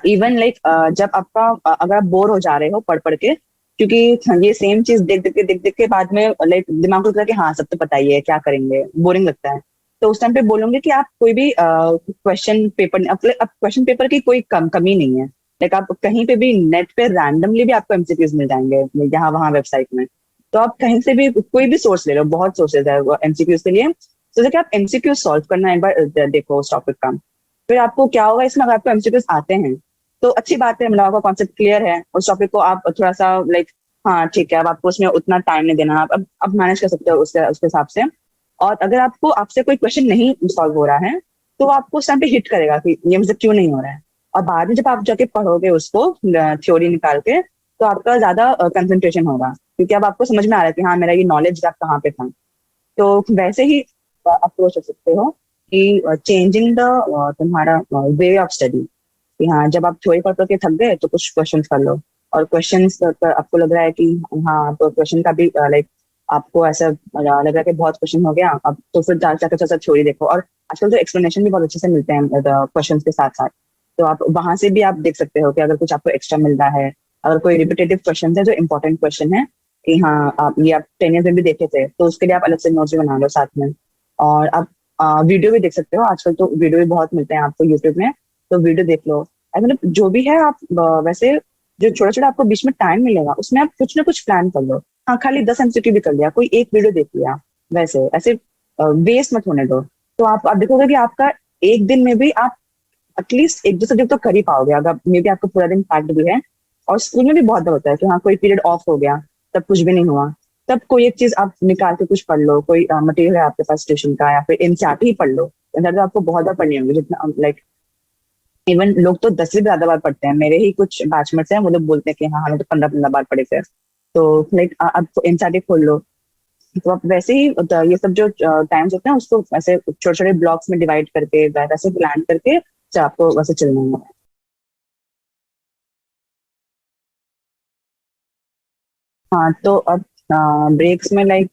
A: even like जब आपका अगर आप बोर हो जा रहे हो पढ़ पढ़ के, क्योंकि ये सेम चीज देख देख के बाद में लाइक दिमाग को लगता है कि हाँ सब तो पता ही है क्या करेंगे, बोरिंग लगता है। तो उस टाइम पे बोलूंगे कि आप कोई भी क्वेश्चन पेपर, अब क्वेश्चन पेपर की कोई कमी नहीं है। लाइक आप कहीं पे भी नेट पे रैंडमली भी आपको एमसीक्यूज मिल जाएंगे यहाँ वहाँ वेबसाइट में। तो आप कहीं से भी कोई भी सोर्स ले लो, बहुत सोर्सेज है एमसीक्यूज के लिए। तो देखिए आप एमसीक्यू सॉल्व करना एक बार देखो उस टॉपिक का। फिर आपको क्या होगा इसमें, अगर आपको एमसीक्यूज आते हैं तो अच्छी बात है, मतलब आपका कॉन्सेप्ट क्लियर है उस टॉपिक को, आप थोड़ा सा लाइक हाँ ठीक है, अब आपको उसमें उतना टाइम नहीं देना, आप अब मैनेज कर सकते हो उसके उसके हिसाब से। और अगर आपको आपसे कोई क्वेश्चन नहीं सॉल्व हो रहा है, तो वो आपको उस टाइम पे हिट करेगा कि ये मुझे क्यों नहीं हो रहा है। और बाद में जब आप जाके पढ़ोगे उसको थ्योरी निकाल के, तो आपका ज्यादा कंसंट्रेशन होगा, क्योंकि अब आपको समझ में आ रहा है कि हाँ मेरा ये नॉलेज गैप कहाँ पे था। तो वैसे ही अप्रोच कर सकते हो कि चेंजिंग द तुम्हारा वे ऑफ स्टडी, कि हाँ जब आप थ्योरी पढ़ के थक गए तो कुछ क्वेश्चंस कर लो। और क्वेश्चंस आपको लग रहा है कि हाँ तो क्वेश्चन का भी लाइक आपको ऐसा लग रहा है कि बहुत क्वेश्चन हो गया, अब तो फिर जाकर थोड़ा सा थ्योरी देखो। और आजकल तो एक्सप्लेनेशन भी बहुत अच्छे से मिलते हैं क्वेश्चन के साथ साथ। तो आप वहां से भी आप देख सकते हो कि अगर कुछ आपको एक्स्ट्रा मिल रहा है, अगर कोई रिपीटेटिव क्वेश्चन है जो इंपॉर्टेंट क्वेश्चन है, कि हाँ आप ये आप 10 ईयर्स में भी देखे थे, तो उसके लिए आप अलग से नोट्स भी बना लो साथ में। और आप वीडियो भी देख सकते हो, आजकल तो वीडियो भी बहुत मिलते हैं आपको यूट्यूब में, तो वीडियो देख लो। मतलब जो भी है आप वैसे जो छोटा छोटा आपको बीच में टाइम मिलेगा उसमें आप कुछ ना कुछ प्लान कर लो। हाँ खाली 10 एमसीक्यू भी कर लिया, कोई एक वीडियो देख लिया, वैसे ऐसे वेस्ट मत होने दो। तो आप देखोगे कि आपका एक दिन में भी आप एटलीस्ट एक दो सब्जेक्ट तो कर ही पाओगे, अगर मे बी आपको पूरा दिन पैक्ड भी है। और स्कूल में भी बहुत बार होता है कि हाँ कोई पीरियड ऑफ हो गया, तब कुछ भी नहीं हुआ, तब कोई एक चीज आप निकाल के कुछ पढ़ लो, कोई मटेरियल है आपके पास ट्यूशन का, या फिर एनसीईआरटी ही पढ़ लो। तो आपको बहुत बार पढ़नी होगी, जितना लाइक इवन लोग तो 10 से भी ज्यादा बार पढ़ते हैं, मेरे ही कुछ बैचमेट्स हैं वो लोग बोलते हैं कि हाँ हमें तो 15-15 बार पढ़े थे। तो लाइक आप एनसीईआरटी खोल लो। तो आप वैसे ही ये सब जो टाइम्स होते हैं उसको ऐसे छोटे छोटे ब्लॉक्स में डिवाइड करके वैसे प्लान करके आपको वैसे चलना है। हाँ तो अब ब्रेक्स में लाइक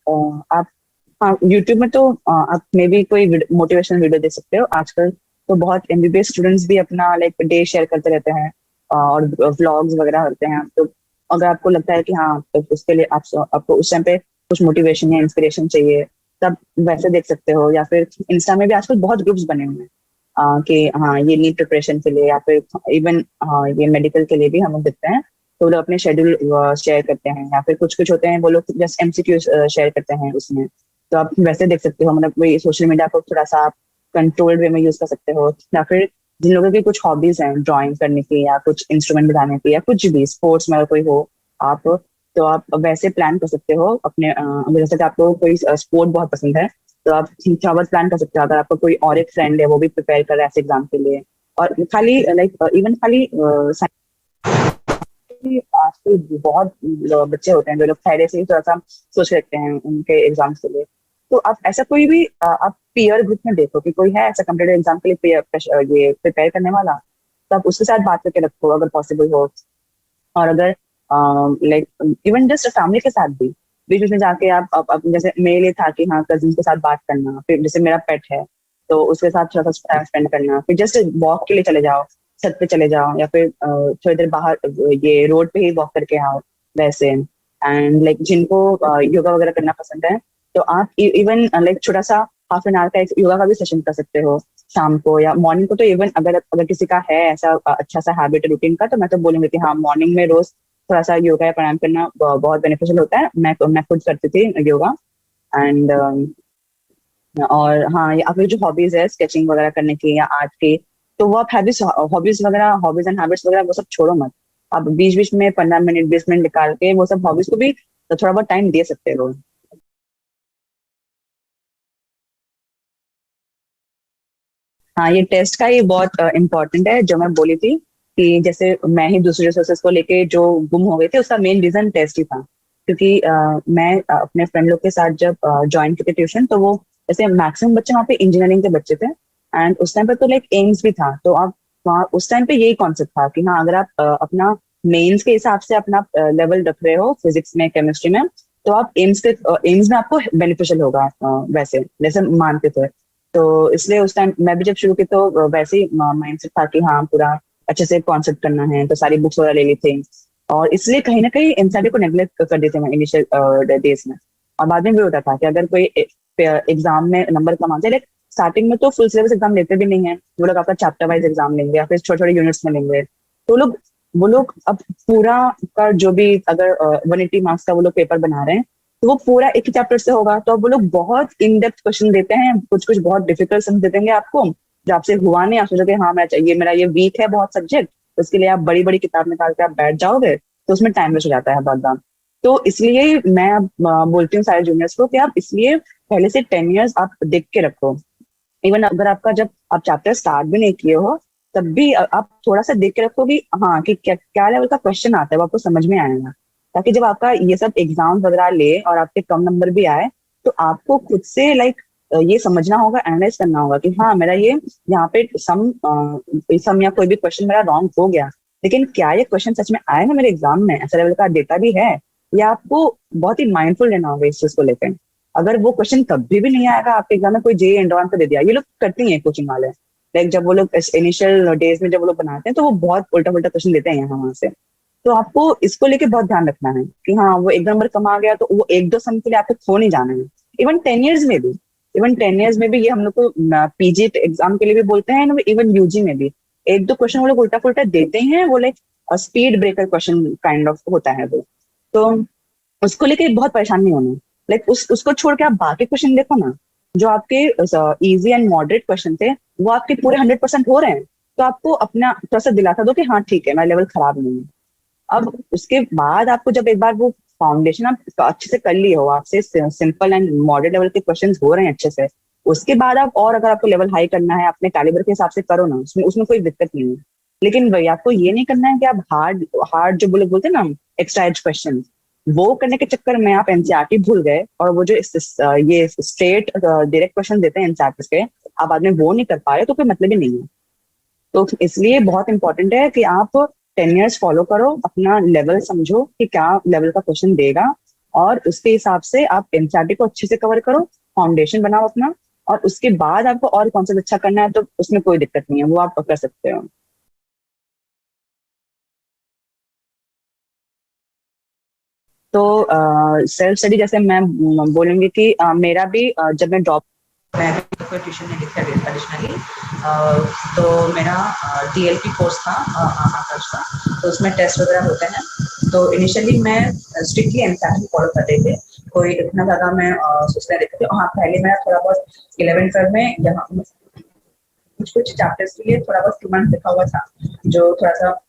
A: आप हाँ यूट्यूब में तो आप मे बी कोई मोटिवेशनल वीडियो देख सकते हो। आजकल तो बहुत एमबीबीएस स्टूडेंट्स भी अपना लाइक डे शेयर करते रहते हैं, और व्लॉग्स वगैरह होते हैं। तो अगर आपको लगता है कि हाँ तो उसके लिए आपको उस टाइम पे कुछ मोटिवेशन या इंस्पिरेशन चाहिए, तब वैसे देख सकते हो। या फिर इंस्टा में भी आजकल बहुत ग्रुप्स बने हुए हैं कि हाँ ये नीट प्रिपरेशन के लिए, या फिर इवन ये मेडिकल के लिए भी हम लोग देखते हैं। तो वो लोग अपने शेड्यूल शेयर करते हैं, या फिर कुछ कुछ होते हैं वो लोग जस्ट एमसीक्यू शेयर करते हैं उसमें। तो आप वैसे देख सकते हो, मतलब वही सोशल मीडिया को थोड़ा सा आप कंट्रोल्ड वे में यूज कर सकते हो। या फिर जिन लोगों की कुछ हॉबीज हैं ड्राइंग करने की, या कुछ इंस्ट्रूमेंट बजाने की, या कुछ भी स्पोर्ट्स में अगर कोई हो आप, तो आप वैसे प्लान कर सकते हो अपने अगर जैसे कि आपको कोई स्पोर्ट बहुत पसंद है, तो आप थोड़ा बहुत प्लान कर सकते हो। अगर आपका कोई और एक फ्रेंड है वो भी प्रिपेयर कर रहा है एग्जाम के लिए, और खाली लाइक इवन खाली आजकल बहुत बच्चे होते हैं जो लोग पहले से ही थोड़ा सा सोच रखते हैं उनके एग्जाम्स के लिए। तो आप ऐसा कोई भी आप पीयर ग्रुप में देखो कि कोई है ऐसा कम्पिटेटिव एग्जाम के लिए ये प्रिपेयर करने वाला, तो आप उसके साथ बात करके रखो अगर पॉसिबल हो। और अगर लाइक इवन जस्ट फैमिली के साथ भी बीच बीच में जाके आप जैसे मेरे लिए था कि हाँ कजिन के साथ बात करना, फिर जैसे मेरा पेट है तो उसके साथ थोड़ा सा टाइम स्पेंड करना, फिर जस्ट वॉक के लिए चले जाओ, छत पे चले जाओ, या फिर थोड़ी देर बाहर ये रोड पे ही वॉक करके आओ वैसे। एंड लाइक जिनको योगा वगैरह करना पसंद है, तो आप इवन लाइक छोटा सा हाफ एन आवर का एक योगा का भी सेशन कर सकते हो शाम को या मॉर्निंग को। तो इवन अगर अगर किसी का है ऐसा अच्छा सा हैबिट रूटीन का, तो मैं तो बोलूंगी कि हाँ मॉर्निंग में रोज थोड़ा सा योगा या प्राणायाम करना बहुत बेनिफिशियल होता है। मैं खुद करती थी योगा। एंड और हाँ ये आपकी जो हॉबीज है स्केचिंग वगैरह करने की या आर्ट की, तो वो आप हैबिट्स हॉबीज वगैरह हॉबीज एंड हैबिट्स वगैरह वो सब छोड़ो मत। आप बीच बीच में 15 मिनट 20 मिनट निकाल के वो सब हॉबीज को भी तो थोड़ा बहुत टाइम दे सकते हो। हाँ, ये टेस्ट का ही बहुत इम्पोर्टेंट है, जो मैं बोली थी कि जैसे मैं ही दूसरे रिसोर्सेज को लेके जो गुम हो गए थे, उसका मेन रीजन टेस्ट ही था। क्योंकि मैं अपने फ्रेंड लोग के साथ जब ज्वाइन की थी ट्यूशन, तो वो जैसे मैक्सिमम बच्चे वहाँ पे इंजीनियरिंग के बच्चे थे। एंड उस टाइम पे तो लाइक एम्स भी था, तो आप वहाँ उस टाइम पे यही कॉन्सेप्ट था कि हाँ, अगर आप अपना मेंस के हिसाब से अपना लेवल रख रहे हो फिजिक्स में, केमिस्ट्री में, तो आप एम्स में आपको बेनिफिशियल होगा, वैसे जैसे मानते थे। तो इसलिए उस टाइम मैं भी जब शुरू की, तो वैसे ही माइंडसेट था कि हाँ, पूरा अच्छे से कॉन्सेप्ट करना है, तो सारी बुक्स वगैरह ले ली थी। और इसलिए कहीं ना कहीं एनसीईआरटी को नेग्लेक्ट कर देते मैं इनिशियल डेज में। और बाद में भी होता था कि अगर कोई एग्जाम में नंबर कम आ जाए, लाइक स्टार्टिंग में तो फुल सिलेबस एग्जाम लेते भी नहीं है, वो लोग आपका चैप्टर वाइज एग्जाम लेंगे या फिर छोटे छोटे यूनिट्स में लेंगे। तो वो लोग अब पूरा का जो भी, अगर 180 मार्क्स का वो लोग पेपर बना रहे हैं, तो वो पूरा एक ही चैप्टर से होगा। तो अब वो लोग बहुत इन डेप्थ क्वेश्चन देते हैं, कुछ कुछ बहुत डिफिकल्ट समझ दे देंगे आपको, जो आपसे हुआ नहीं। आप सोचोगे हाँ, मेरा ये वीक है बहुत सब्जेक्ट, तो उसके लिए आप बड़ी बड़ी किताब निकाल के आप बैठ जाओगे, तो उसमें टाइम वेस्ट हो जाता है बहुत बार। तो इसलिए मैं अब बोलती हूँ सारे जूनियर्स को कि आप इसलिए पहले से 10 years आप देख के रखो। इवन अगर आपका जब आप चैप्टर स्टार्ट भी नहीं किए हो, तब भी आप थोड़ा सा देख के रखो कि हाँ, कि क्या क्या लेवल का क्वेश्चन आता है, वो आपको समझ में आएगा। ताकि जब आपका ये सब एग्जाम वगैरह ले और आपके कम नंबर भी आए, तो आपको खुद से लाइक ये समझना होगा, एनालाइज करना होगा कि हाँ, मेरा ये यहाँ पे सम या कोई भी क्वेश्चन मेरा रॉन्ग हो गया, लेकिन क्या ये क्वेश्चन सच में आएगा मेरे एग्जाम में, ऐसा लेवल का डेटा भी है। या आपको बहुत ही माइंडफुल रहना होगा इस चीज को लेकर। अगर वो क्वेश्चन कभी भी नहीं आएगा आपके एग्जाम में, कोई जे एंड पे दे दिया, ये लोग करती हैं कोचिंग वाले। लाइक जब वो लोग इनिशियल डेज में जब वो लोग बनाते हैं, तो वो बहुत उल्टा पुल्टा क्वेश्चन देते हैं यहाँ वहां से। तो आपको इसको लेके बहुत ध्यान रखना है कि हाँ, वो एक नंबर कम आ गया तो वो एक दो सम के लिए आपको खो नहीं जाना है। इवन 10 years में भी, ये हम लोग को पीजी एग्जाम के लिए भी बोलते हैं, इवन यूजी में भी एक दो क्वेश्चन वो लोग उल्टा पुल्टा देते हैं, वो like speed breaker question kind of होता है वो। तो उसको लेके बहुत परेशान नहीं होना। लाइक उसको छोड़ के आप बाकी क्वेश्चन देखो ना, जो आपके इजी एंड मॉडरेट क्वेश्चन थे, वो आपके पूरे 100% हो रहे हैं। तो आपको अपना थोड़ा सा दिलासा दो कि हाँ, ठीक है, मेरा लेवल खराब नहीं है। अब उसके बाद आपको जब एक बार वो फाउंडेशन आप अच्छे से कर लिए हो, आपसे सिंपल एंड मॉडरेट लेवल के क्वेश्चंस हो रहे हैं अच्छे से, उसके बाद आप और अगर आपको लेवल हाई करना है अपने कैलिबर के हिसाब से करो ना, उसमें उसमें कोई दिक्कत नहीं है। लेकिन वही आपको ये नहीं करना है कि आप हार्ड हार्ड जो बोलते हैं ना, एक्स्ट्रा एज क्वेश्चन, वो करने के चक्कर में आप एनसीईआरटी भूल गए, और वो जो ये स्ट्रेट डायरेक्ट क्वेश्चन देते हैं एनसीईआरटी के, आप बाद में वो नहीं कर पा रहे, तो कोई मतलब ही नहीं है। तो इसलिए बहुत इंपॉर्टेंट है कि आप 10 years फॉलो करो, अपना लेवल समझो कि क्या लेवल का क्वेश्चन देगा, और उसके हिसाब से आप एनसीईआरटी को अच्छे से कवर करो, फाउंडेशन बनाओ अपना। और उसके बाद आपको और कॉन्सेप्ट अच्छा करना है, तो उसमें कोई दिक्कत नहीं है, वो आप कर सकते हो। तो सेल्फ स्टडी जैसे मैं बोलूंगी कि मेरा भी जब मैं ड्रॉप, मैं भी कोई ट्यूशन नहीं लिखा एडिशनली। तो मेरा डीएलपी कोर्स था आकाश का, तो उसमें टेस्ट वगैरह होते हैं। तो इनिशियली मैं स्ट्रिक्टली एनसीईआरटी फॉलो कर रही थी, कोई इतना ज्यादा मैं सोचने देती थी। हाँ, पहले मैं थोड़ा बहुत 11th 12 में यहाँ कुछ कुछ चैप्टर्स के लिए थोड़ा बहुत 2 months लिखा हुआ था, जो थोड़ा सा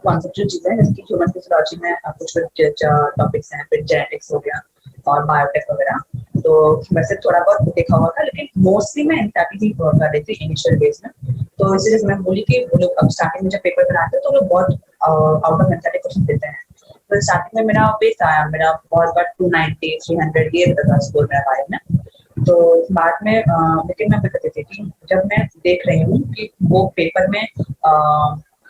A: कॉन्सेप्चुअल चीजें हैं, जैसे कि ह्यूमन फिजियोलॉजी में कुछ कुछ टॉपिक्स हैं, फिर जेनेटिक्स हो गया और बायोटेक वगैरह। तो वैसे थोड़ा बहुत देखा हुआ था, लेकिन मोस्टली मैं एनसीईआरटी ही कर रही थी इनिशियल डेज में। तो इसीलिए मैं बोली कि वो लोग अब स्टार्टिंग में जब पेपर बनाते हैं, तो वो लोग बहुत आउट ऑफ एनसीईआरटी क्वेश्चन देते हैं। तो स्टार्टिंग में मेरा बेस आया, मेरा बहुत बार 290 300 ये था स्कोर मेरा फाइव में। तो बाद में लेकिन मैं कहती थी कि जब मैं देख रही हूँ कि वो पेपर में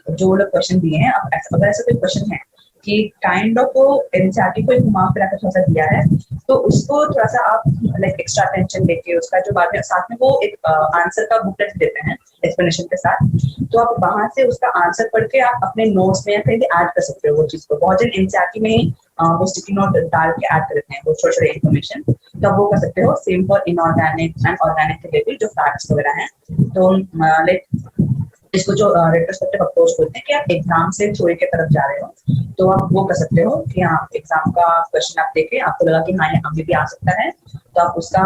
A: जो लोग क्वेश्चन दिए हैं, अब अगर ऐसा कोई क्वेश्चन है कि काइंड ऑफ एनसीईआरटी को घुमा फिरा कर थोड़ा सा दिया है, तो उसको थोड़ा सा आप लाइक एक्स्ट्रा अटेंशन देके उसका जो बाद में साथ में वो एक आंसर का बुकलेट देते हैं एक्सप्लेनेशन के साथ, तो आप वहां से उसका आंसर पढ़ के आप अपने नोट्स में या कहीं भी ऐड कर सकते हो वो चीज को। बहुत जन एनसीईआरटी में ही वो स्टिकी नोट डाल के ऐड करते हैं वो छोटे छोटे इन्फॉर्मेशन, तो आप वो कर सकते हो। Same for inorganic and organic के लिए जो फैक्ट्स वगैरह हैं। तो लाइक इसको जो रेट्रोस्पेक्टिव अप्रोच बोलते हैं कि आप एग्जाम से थ्योरी की तरफ जा रहे हो, तो आप वो कर सकते हो कि हाँ, एग्जाम का क्वेश्चन आप देखे, आपको लगा कि हाँ, ये अभी भी आ सकता है, तो आप उसका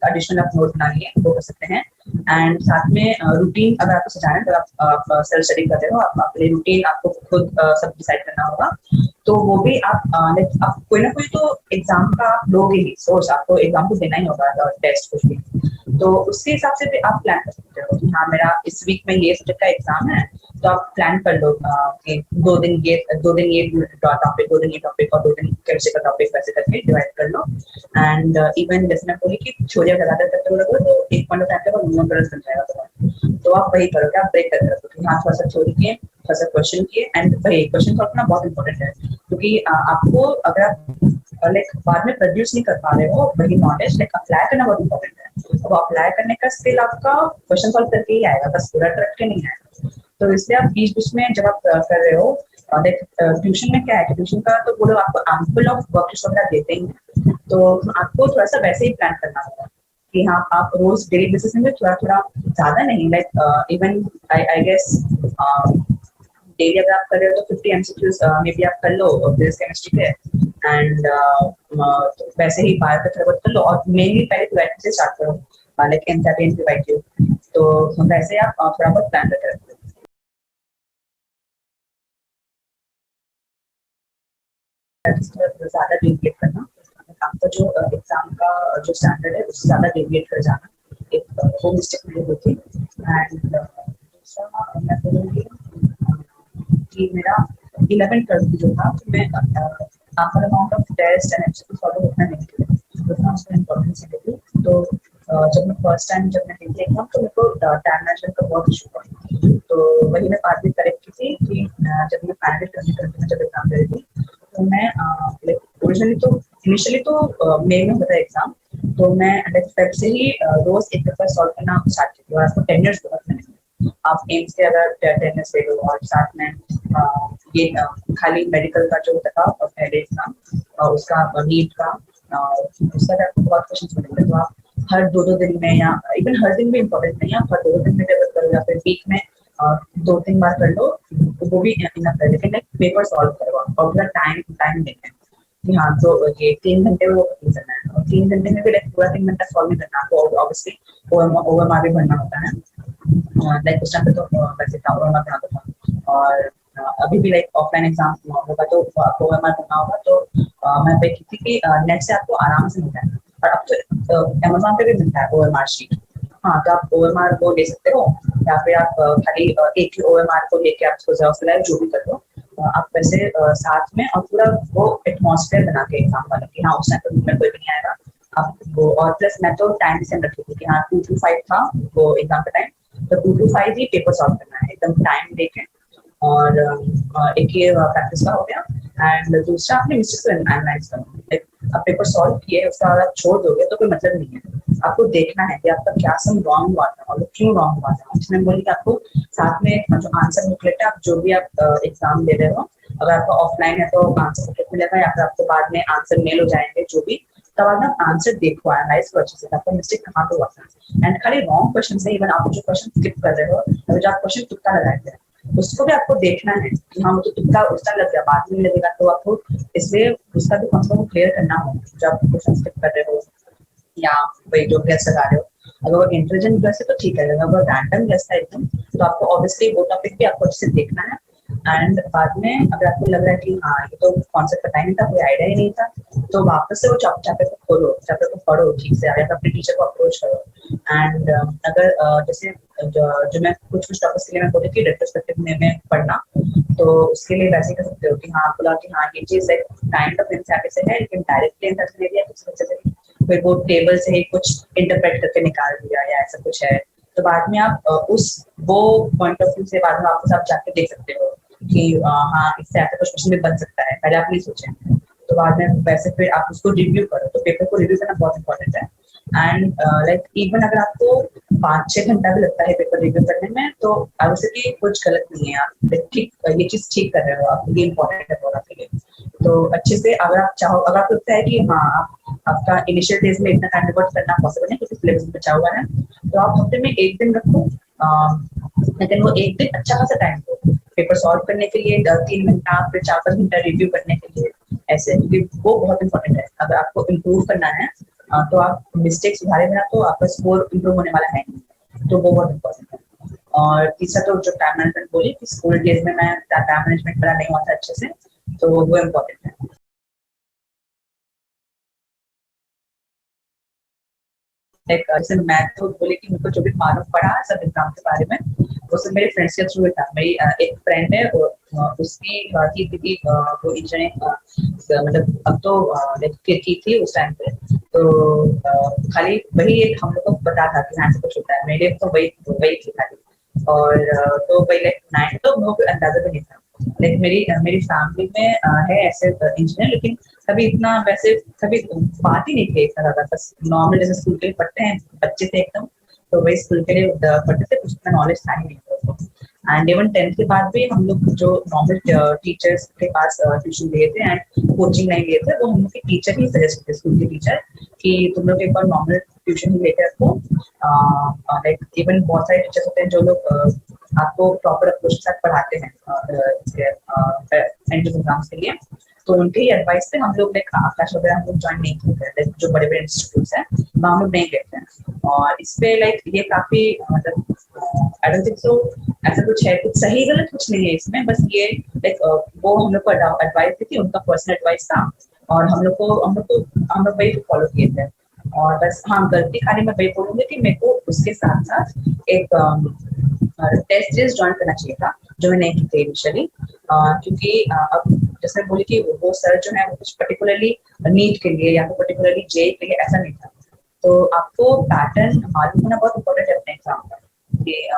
A: एडिशनल आप नोट बना लिए, वो कर सकते हैं। एंड साथ में रूटीन अगर आपको सजाना है, तो आप सेल्फ स्टडी कर रहे हो, आप अपने रूटीन आपको खुद सब डिसाइड करना होगा। तो वो भी आप लाइक आप कोई ना कोई तो एग्जाम का आप लोगे ही सोर्स, आपको एग्जाम को देना ही होगा टेस्ट कुछ भी, तो उसके हिसाब से भी आप प्लान कर सकते हो कि हाँ मेरा इस वीक में ये सब्जेक्ट का एग्जाम है, तो आप प्लान कर लो कि 2 दिन ये 2 दिन ये टॉपिक, 2 दिन ये टॉपिक और 2 दिन केमिस्ट्री का टॉपिक, वैसे करके डिवाइड कर लो। एंड इवन जैसे मैं बोली कि छोड़िया लगातार करते हुए लगो तो एक पॉइंट ऑफ टाइम पे वो नंबर बन जाएगा तुम्हारा, तो आप वही करोगे, आप ब्रेक करके रखो कि हाँ थोड़ा सा थ्योरी किए, थोड़ा सा क्वेश्चन किए, एंड वही क्वेश्चन सॉल्व करना बहुत इंपॉर्टेंट है, क्योंकि आपको अगर आप लाइक बाद में प्रोड्यूस नहीं कर पा रहे हो वही नॉलेज, लाइक अप्लाई करना बहुत इंपॉर्टेंट है। तो अप्लाई करने का स्किल आपका क्वेश्चन सॉल्व करके ही आएगा, बस पूरा रट के नहीं आएगा। तो इसलिए आप बीच बीच में जब आप कर रहे हो, लाइक ट्यूशन में क्या है कि ट्यूशन का तो वो लोग आपको एम्पल ऑफ वर्कशीट वगैरह देते ही हैं, तो आपको थोड़ा सा वैसे ही प्लान करना होगा कि हाँ आप रोज डेली बेसिस में थोड़ा थोड़ा, ज्यादा नहीं, like even I guess daily अगर आप कर रहे हो तो 50 एमसीक्यूज मे बी आप कर लो फिजिक्स केमिस्ट्री के, एंड वैसे ही बायो का थोड़ा बहुत कर लो, और मेनली पहले क्वेश्चन से स्टार्ट करो, लाइक एनसीईआरटी प्रोवाइड यू, तो वैसे आप थोड़ा बहुत प्लान करके रखो। ज्यादा डेविएट करना, आपका जो एग्जाम का जो स्टैंडर्ड है उससे ज्यादा डेविएट कर जाना, एक वो मिस्टेक मेरी हुई थी। एंड दूसरा मैं बोलूँगी कि मेरा 11th 12th जो था, तो मैं after amount of test and MCQ follow उतना नहीं किया, उतना उसका इम्पोर्टेंस नहीं दी। तो जब मैं फर्स्ट टाइम जब मैं हिंदी एग्जाम, तो मेरे को टाइम मैनेजमेंट का बहुत इशू था, तो वही मैं बात भी करेक्ट की थी कि जब मैं फाइनल करने करते मैं जब एग्जाम दे रही थी, तो मैं ओरिजिनली तो इनिशियली तो मई में होता है एग्जाम, तो मैं फेब से ही रोज एक पेपर सॉल्व करना स्टार्ट की थी, और आपको 10 इयर्स बहुत मिलेंगे। आप एम्स के अगर 10 इयर्स ले लो, और साथ में ये खाली मेडिकल का जो होता था पहले एग्जाम, उसका नीट का, उसका आपको बहुत क्वेश्चन मिलेंगे, तो आप हर 2-2 दिन में, या इवन हर दिन भी इम्पोर्टेंट नहीं है, आप हर 2-2 दिन में डेवलप करो, या फिर वीक में 2-3 बार कर लो, तो वो भी इनफ है, लेकिन पेपर सॉल्व करो और पूरा टाइम टाइम देना है कि हाँ तो ये 3 घंटे में वो खत्म करना है, और 3 घंटे में भी लाइक पूरा 3 घंटा सॉल्व नहीं करना, तो ऑब्वियसली ओवर मार्क भी भरना होता है, लाइक उस टाइम पे तो वैसे था ओवर मार्क बनाता था, और अभी भी लाइक ऑफलाइन एग्जाम होगा तो आपको ओवर मार्क करना होगा, तो मैं पे की थी कि नेट से आपको आराम से मिलता है, और अब तो अमेजोन पे भी मिलता है ओवर मार्क शीट। हाँ तो आप ओवर मार्क वो ले सकते हो, या फिर आप खाली एक ही ओवर मार्क को लेके आप उसको जरा जो भी कर लो, आप वैसे साथ में, और पूरा वो एटमॉस्फेयर बना के एग्जाम वाला कि हाँ उस टाइम पे कोई भी नहीं आएगा आप वो, और प्लस मैं तो टाइम सेम रखी थी कि हाँ 2 to 5 था वो एग्जाम का टाइम, तो 2 to 5 ही पेपर सॉल्व करना है एकदम टाइम देके, और एक ये प्रैक्टिस का हो गया, एंड दूसरा आपने मिस्टेक्स को एनालाइज करना, आप पेपर सॉल्व किए उसका अगर आप छोड़ दोगे तो कोई मतलब नहीं है, आपको देखना है कि आपका क्या सम रॉन्ग हुआ था और क्यों रॉन्ग हुआ था। इसमें बोली कि आपको साथ में जो आंसर बुकलेट है, आप जो भी आप एग्जाम दे रहे हो, अगर आपका ऑफलाइन है तो आंसर बुकलेट मिलेगा, या फिर आपको बाद में आंसर मेल हो जाएंगे जो भी, तब आप आंसर देखो, एनालाइज करो अच्छे से आपका मिस्टेक कहाँ पे हुआ था, एंड खाली रॉन्ग क्वेश्चन से इवन आप जो क्वेश्चन स्किप कर रहे हो, जो आप क्वेश्चन तुक्का लगाए थे उसको भी आपको देखना है कि हाँ मुझे तुक्का उस टाइम लग गया, बाद में लगेगा, तो आपको इसलिए उसका भी कॉन्सेप्ट क्लियर करना हो जब आप क्वेश्चन स्किप कर रहे हो, या वही जो गेस लगा रहे हो। अगर वो इंटेलिजेंट गेस है तो ठीक है, अगर रैंडम गेस है एकदम, तो आपको ऑब्वियसली वो टॉपिक भी आपको अच्छे से देखना है, एंड बाद में अगर आपको लग रहा है कि हाँ ये तो कॉन्सेप्ट पता ही नहीं था, कोई आइडिया ही नहीं था, तो वापस से वो चैप्टर को खोलो, चैप्टर को पढ़ो ठीक से, या अपने टीचर को अप्रोच करो, एंड अगर जैसे जो मैं कुछ कुछ टॉपिक्स के लिए मैं बोली कि रेट्रोस्पेक्टिव में पढ़ना, तो उसके लिए वैसे कर सकते हो कि हाँ बोला कि हाँ ये चीज काइंड ऑफ एनसीईआरटी से है, लेकिन डायरेक्टली एनसीईआरटी ले लिया कुछ बच्चे से, फिर वो टेबल से ही कुछ इंटरप्रेट करके निकाल दिया, या ऐसा कुछ है, तो बाद में आप उस वो पॉइंट ऑफ व्यू से बाद में आपको आप जाके देख सकते हो कि हाँ इससे ऐसा कुछ क्वेश्चन भी बन सकता है, पहले आप नहीं सोचे, तो बाद में वैसे फिर आप उसको रिव्यू करो, तो पेपर को रिव्यू करना बहुत इंपॉर्टेंट है, एंड लाइक इवन अगर आपको 5-6 घंटा भी लगता है पेपर रिव्यू करने में, तो ऑब्वियसली कुछ गलत नहीं है, आप ठीक ये चीज ठीक कर रहे हो, आप ये इंपॉर्टेंट है बहुत आपके लिए, तो अच्छे से अगर आप चाहो, अगर आपको लगता है कि हाँ आपका इनिशियल डेज में इतना टाइम डिवोट करना पॉसिबल नहीं क्योंकि सिलेबस बचा हुआ है, तो आप हफ्ते में एक दिन रखो, लेकिन वो एक दिन अच्छा खासा टाइम दो पेपर सॉल्व करने के लिए, 3 घंटा फिर 4-5 घंटा रिव्यू करने के लिए, ऐसे, क्योंकि वो बहुत इंपॉर्टेंट है, अगर आपको इम्प्रूव करना है तो आप मिस्टेक सुधारे बिना तो आपका स्कोर इम्प्रूव होने वाला है नहीं, तो वो बहुत इंपॉर्टेंट है। और तीसरा तो जो टाइम मैनेजमेंट बोली कि स्कूल डेज में मैं टाइम मैनेजमेंट मेरा नहीं हुआ था अच्छे से,
B: तो वो इम्पोर्टेंट है। लाइक जैसे मैं तो बोले कि मेरे को जो भी मालूम पड़ा सब एग्जाम के बारे में वो सब मेरे फ्रेंड्स के थ्रू था। मेरी एक फ्रेंड है उसकी की थी वो इंजीनियरिंग मतलब अब तो लाइक की थी उस टाइम पे। तो खाली वही एक हम लोग को पता था कि यहाँ से कुछ होता है, मेरे लिए तो वही वही थी खाली। और तो वही लाइक नाइन तो मेरे को अंदाजा भी नहीं था। लाइक मेरी मेरी फैमिली में है ऐसे इंजीनियर, लेकिन कभी इतना वैसे कभी बात ही नहीं थी इतना ज्यादा, बस नॉर्मल जैसे स्कूल के लिए पढ़ते हैं बच्चे थे एकदम, तो वही स्कूल के लिए पढ़ते थे, कुछ इतना नॉलेज था ही नहीं। एंड इवन 10th के बाद भी हम लोग जो नॉर्मल टीचर्स के पास ट्यूशन लिए थे एंड कोचिंग नहीं लिए थे, वो हम लोग के टीचर ही सजेस्ट करते स्कूल के टीचर कि तुम लोग एक बार नॉर्मल ट्यूशन ही लेकर रखो। लाइक इवन बहुत सारे टीचर्स होते हैं जो लोग आपको प्रॉपर अप्रोच के साथ पढ़ाते हैं एंट्रेंस एग्जाम्स के लिए। तो उनके ही एडवाइस से हम लोग लाइक आकाश वगैरह हम लोग ज्वाइन नहीं करते, जो बड़े बड़े इंस्टीट्यूट्स हैं वहाँ हम लोग नहीं करते हैं। और इस पे लाइक ये काफी मतलब आई डोंट थिंक सो ऐसा कुछ है, कुछ सही गलत कुछ नहीं है इसमें, बस ये लाइक वो हम लोग को एडवाइस दी थी, उनका पर्सनल एडवाइस था और हम लोग वही फॉलो किए थे। और बस हाँ, गलती खाली मैं वही बोलूंगी कि मेरे को उसके साथ साथ एक टेस्ट सीरीज ज्वाइन करना चाहिए था जो मैं नहीं की थी इनिशियली। क्योंकि अब जैसे बोली कि वो सर जो है वो कुछ पर्टिकुलरली नीट के लिए या फिर पर्टिकुलरली जे के लिए ऐसा नहीं था। तो आपको पैटर्न मालूम होना बहुत इम्पोर्टेंट है अपने एग्जाम का कि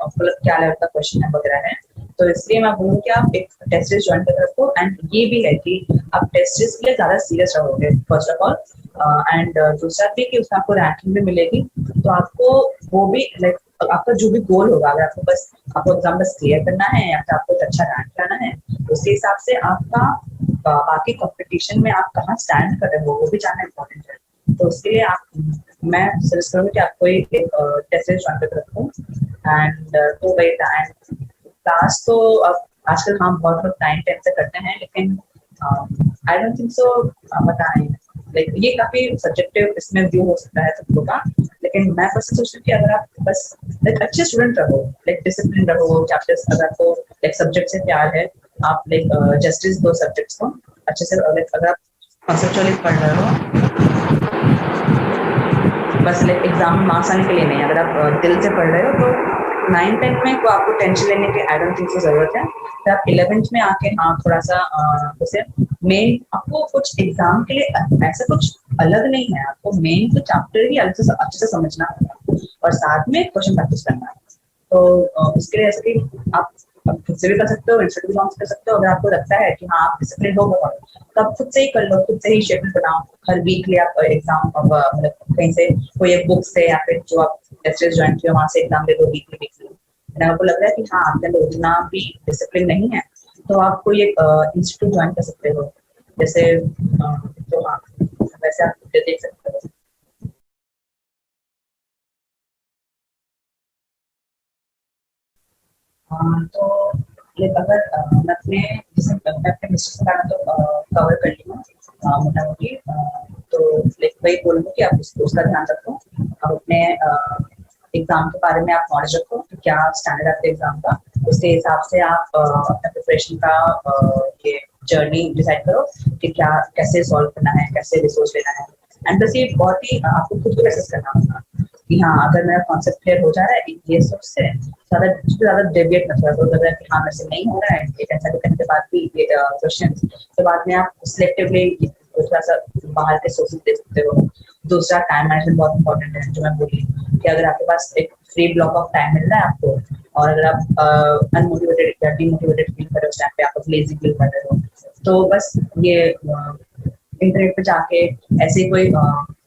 B: मतलब क्या लेवल का क्वेश्चन है वगैरह है। तो इसलिए मैं बोलूँ कि आप एक टेस्ट सीरीज ज्वाइन कर रखो। एंड ये भी है कि आप टेस्ट सीरीज के लिए ज्यादा सीरियस रहोगे फर्स्ट ऑफ ऑल, एंड दूसरा भी कि उसमें आपको रैंकिंग भी मिलेगी। तो आपको वो भी लाइक आपका जो भी गोल होगा, अगर आपको एग्जाम बस क्लियर करना है या फिर आपको अच्छा रैंक लाना है, उसके हिसाब से आपका बाकी कंपटीशन में आप कहाँ स्टैंड कर रहे हो वो भी जानना इम्पोर्टेंट है। तो उसके लिए मैं सजेस्ट करूँगी कि आपको एक टेस्ट ज्वाइन कर रखूँ। एंड तो वही था। एंड क्लास तो अब आजकल हम बहुत लोग 9-10 से करते हैं, लेकिन आई डोंट थिंक सो बताएं लाइक ये काफी सब्जेक्टिव इसमें व्यू हो सकता है सब लोग का। लेकिन मैं बस सोचती हूँ कि अगर आप बस लाइक अच्छे स्टूडेंट रहो, लाइक डिसिप्लिन रहो, चैप्टर्स अगर आपको लाइक सब्जेक्ट से प्यार है, आप लाइक जस्टिस दो सब्जेक्ट्स को अच्छे से। लाइक अगर आप कॉन्सेप्चुअली पढ़ रहे हो, बस लाइक एग्जाम मार्क्स आने के लिए नहीं, अगर आप दिल से पढ़ रहे हो तो 9-10 में को आपको टेंशन लेने की आई डोंट थिंक सो जरूरत है। फिर आप 11th में आके हाँ थोड़ा सा जैसे मेन आपको कुछ एग्जाम के लिए ऐसा कुछ अलग नहीं है, आपको मेन तो चैप्टर ही अच्छे से समझना होगा और साथ में क्वेश्चन प्रैक्टिस करना है। तो उसके लिए ऐसे कि आप खुद से भी कर सकते हो, इंस्टीट्यूट लॉन्च कर सकते हो। अगर आपको लगता है कि हाँ आप डिसिप्लिन हो बहुत, तो आप खुद से ही कर लो, खुद से ही शेड्यूल बनाओ। हर वीकली आप एग्जाम मतलब कहीं से कोई एक बुक से या फिर जो आप टेस्ट ज्वाइन किया वहां से एग्जाम दे दो वीकली वीकली। अगर आपको लग रहा है कि हाँ आपके अंदर उतना भी डिसिप्लिन नहीं है, तो आप कोई एक इंस्टीट्यूट ज्वाइन कर सकते हो, जैसे तो हाँ वैसे आप देख सकते हो। तो लाइक अगर मैं अपने जैसे मैं अपने मिस्टर से गाना तो कवर कर ली हूँ मोटा मोटी। तो लाइक वही बोलूँगी कि आप उसका ध्यान रखो, आप अपने एग्जाम के बारे में आप नॉलेज रखो कि क्या स्टैंडर्ड आपके एग्जाम का, उसके हिसाब से आप अपने प्रिपरेशन का ये जर्नी डिसाइड करो कि क्या कैसे सॉल्व करना है, कैसे रिसोर्स लेना है। एंड बस ये बहुत ही आपको खुद को एसेस करना होगा कि हाँ अगर मेरा कॉन्सेप्ट क्लियर हो जा रहा है ये सोच से ज्यादा डेविएट मत करो। तो अगर हाँ मेरे से नहीं हो रहा है ये टेंशन करने के बाद भी ये क्वेश्चन, तो बाद में आप सिलेक्टिवली थोड़ा सा बाहर के सोर्सेज दे सकते हो। दूसरा टाइम मैनेजमेंट बहुत इंपॉर्टेंट है, जो मैं बोली कि अगर आपके पास एक फ्री ब्लॉक ऑफ टाइम मिल रहा है आपको, और अगर आप अनमोटिवेटेड या डीमोटिवेटेड फील कर रहे हो उस टाइम पे, आप लेजी फील कर रहे हो, तो बस ये इंटरनेट पे जाके ऐसे कोई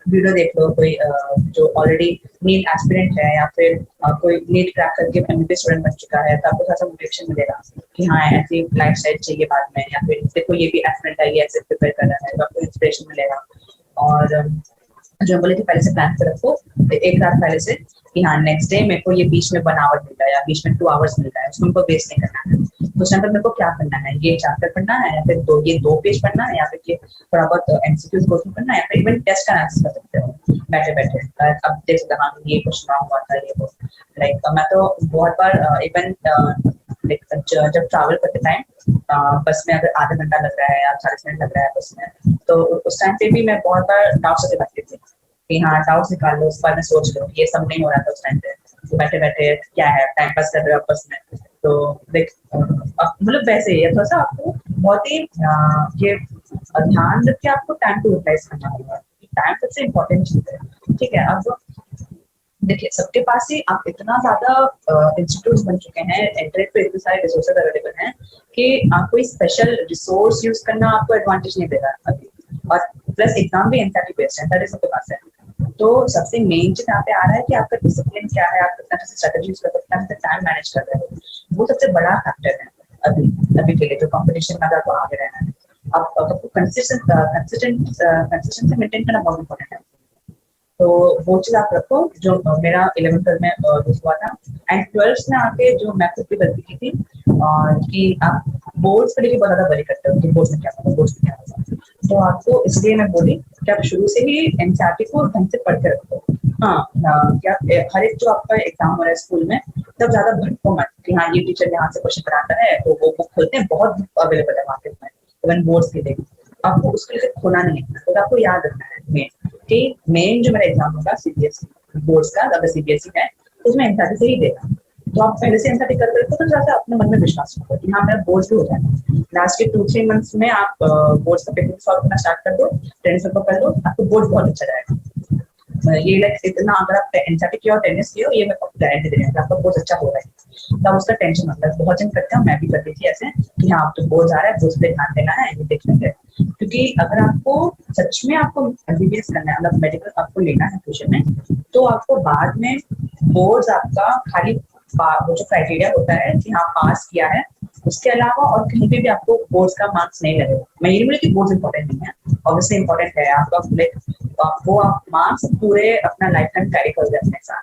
B: वीडियो देख लो, कोई जो ऑलरेडी नीट एस्पिरेंट है या फिर कोई नीट क्रैक करके एमबीबीएस स्टूडेंट बन चुका है, तो आपको थोड़ा सा मोटिवेशन मिलेगा कि हाँ ऐसी लाइफ स्टाइल चाहिए बाद में, या फिर देखो ये भी एस्पिरेंट है ये ऐसे प्रिपेयर कर रहा है, तो आपको इंस्पिरेशन मिलेगा। और जो बोले कि पहले से प्लान कर रखो एक रात पहले से कि हाँ नेक्स्ट डे मेरे को ये बीच में 1 आवर मिल रहा है या बीच में 2 आवर्स मिल रहा है, उसको मेरे को वेस्ट नहीं करना है। तो उस टाइम पर मेरे को क्या करना है, ये चैप्टर पढ़ना है या फिर ये 2 पेज पढ़ना है या फिर ये थोड़ा बहुत एमसीक्यूज गो थ्रू करना है, या फिर इवन टेस्ट का एनालिसिस कर सकते हो बैठे बैठे। अब देख सकते हाँ ये क्वेश्चन रॉन्ग हुआ था ये वो। लाइक मैं तो बहुत बार इवन लाइक जब ट्रैवल करते टाइम बस में अगर आधा घंटा लग रहा है या 40 मिनट लग रहा है बस में, तो उस टाइम पे भी मैं बहुत बार डाउट्स से बैठती थी कि हाँ डाउट्स निकाल लो, उसके बाद में सोच लो, ये सब नहीं हो रहा था उस टाइम पे, तो बैठे बैठे क्या है टाइम पास कर रहे हो बस में। तो देख मतलब वैसे ही है, थोड़ा सा आपको बहुत ही ये ध्यान रख के आपको टाइम को यूटिलाइज करना होगा। टाइम सबसे इम्पोर्टेंट चीज है, ठीक है। अब देखिए सबके पास ही आप इतना ज्यादा इंस्टीट्यूट बन चुके हैं, इंटरनेट पे इतने सारे रिसोर्सेज अवेलेबल हैं कि आप कोई स्पेशल रिसोर्स यूज करना आपको एडवांटेज नहीं दे रहा अभी। और प्लस एग्जाम भी एनसीईआरटी बेस्ड है, एनसीईआरटी सबके पास है। तो सबसे मेन चीज यहाँ पे आ रहा है कि आपका डिसिप्लिन क्या है, आप कितना अच्छे स्ट्रेटेजी यूज कर सकते हैं, टाइम मैनेज कर रहे हो, वो सबसे बड़ा फैक्टर है अभी अभी के लिए जो कॉम्पिटिशन में अगर आपको आगे रहना है। आपको कंसिस्टेंसी मेंटेन करना बहुत इंपॉर्टेंट है। तो वो चीज आप रखो जो मेरा 11th में हुआ था। एंड 12th में आके जो मैं खुद भी गलती की थी कि आप बोर्ड्स को लेके बहुत ज्यादा वरी करते हो कि बोर्ड्स में क्या होगा, बोर्ड्स में क्या होगा। तो आपको इसलिए मैं बोली कि आप शुरू से ही एनसीईआरटी को ढंग से पढ़ के रखो। हाँ क्या हर एक जो आपका एग्जाम हो रहा है स्कूल में, तब ज्यादा भटको मत कि हाँ ये टीचर यहाँ से क्वेश्चन कराता है तो वो बुक खोलते हैं, बहुत बुक अवेलेबल है मार्केट में इवन बोर्ड्स के लिए। आपको उसके लिए खोना नहीं है, तो आपको याद रखना है कि मेन जो मेरा एग्जाम होगा सीबीएसई बोर्ड्स का, अगर सीबीएसई है तो उसमें एनसीईआरटी से ही देगा। तो आप पहले से एनसीईआरटी कर रहे हो तो ज्यादा अपने मन में विश्वास रखो कि हाँ मेरा बोर्ड्स भी हो जाएगा। लास्ट के 2-3 मंथ्स में आप बोर्ड्स का पेपर सॉल्व करना स्टार्ट कर दो, टेनिस पेपर कर लो, आपको बोर्ड बहुत अच्छा जाएगा। ये लाइक इतना अगर आप एनसीईआरटी किया और टेनिस किया, ये मैं गारंटी दे रही हूँ आपका बहुत अच्छा हो रहा है, तब उसका टेंशन मत लो। बहुत जन करते हैं, मैं भी करती थी ऐसे कि हाँ आप तो बोर्ड आ रहा है, बोर्ड पे ध्यान देना है, ये देख लेंगे। क्योंकि अगर आपको सच में आपको एमबीबीएस करना है, मतलब मेडिकल आपको लेना है फ्यूचर में, तो आपको बाद में बोर्ड्स आपका खाली वो जो क्राइटेरिया होता है कि हाँ पास किया है, उसके अलावा और कहीं पे भी आपको बोर्ड्स का मार्क्स नहीं लगेगा। मैं ये नहीं बोली कि बोर्ड्स इंपॉर्टेंट नहीं है, ऑब्वियसली इंपॉर्टेंट है आपका, वो आप मार्क्स पूरे अपना लाइफ टाइम कैरी कर दे अपने साथ,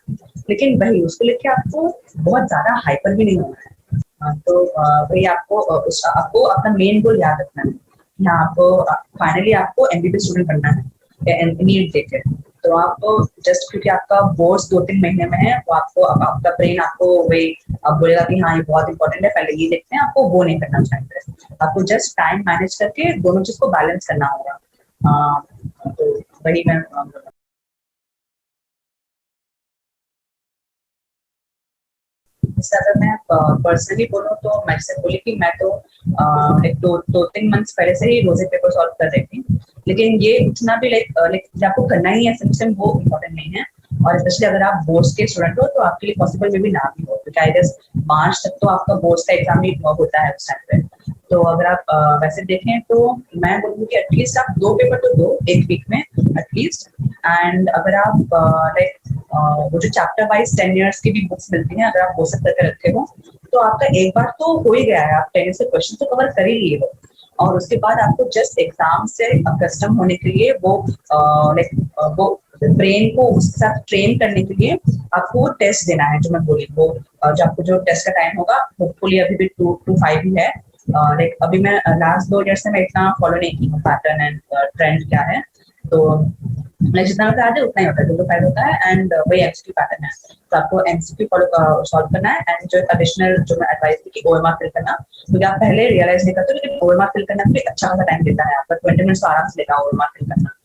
B: लेकिन वही उसको लेके आपको बहुत ज्यादा हाइपर भी नहीं होना है। तो वही आपको आपको अपना मेन गोल याद रखना है। यहाँ आपको फाइनली आपको एमबीबीएस स्टूडेंट बनना है नीट देके। तो आप जस्ट क्योंकि आपका बोर्ड्स 2-3 महीने में है, वो आपको आपका ब्रेन आपको वही आप बोलेगा कि हाँ ये बहुत इंपॉर्टेंट है, पहले ये देखते हैं, आपको वो नहीं करना चाहिए। आपको जस्ट टाइम मैनेज करके दोनों चीज को बैलेंस करना होगा। तो वही मैं इससे अगर मैं पर्सनली बोलूँ तो मैं जैसे बोली कि मैं तो एक 2-3 मंथ्स पहले से ही रोजे पेपर सॉल्व कर रही थी, लेकिन ये उतना भी लाइक आपको करना ही है सिस्टम, वो इम्पोर्टेंट नहीं है। और स्पेशली अगर आप बोर्ड्स के स्टूडेंट हो तो आपके लिए पॉसिबल में भी ना भी हो, क्योंकि आई गेस मार्च तक तो आपका बोर्ड्स का एग्जाम ही होता है उस टाइम पे। तो अगर आप वैसे देखें तो मैं बोलूँगी कि एटलीस्ट आप 2 पेपर तो दो एक वीक में एटलीस्ट। एंड अगर आप लाइक वो जो चैप्टर वाइज 10 इयर्स की भी बुक्स मिलती हैं, अगर आप वो सब करके रखे हो तो आपका एक बार तो हो ही गया है, आप 10 से क्वेश्चन तो कवर कर ही लिए हो। और उसके बाद आपको जस्ट एग्जाम से कस्टम होने के लिए वो लाइक वो ब्रेन को उसके साथ ट्रेन करने के लिए आपको टेस्ट देना है। जो मैं बोली वो जो आपको जो टेस्ट का टाइम होगा होपफुली अभी भी 2 to 5 ही है। लाइक अभी मैं लास्ट 2 ईयर से मैं इतना फॉलो नहीं की हूँ पैटर्न एंड ट्रेंड क्या है, तो लाइक जितना बता दे उतना ही होता है, 2 to 5 होता है। एंड वही एमसीक्यू पैटर्न है, तो आपको एमसीक्यू फॉलो सॉल्व करना है। एंड जो एडिशनल जो मैं एडवाइस दी कि ओएमआर फिल करना, क्योंकि आप पहले रियलाइज नहीं करते, लेकिन ओएमआर फिल करना भी अच्छा खासा टाइम लेता है, आपका 20 मिनट्स आराम से लेगा ओएमआर फिल करना।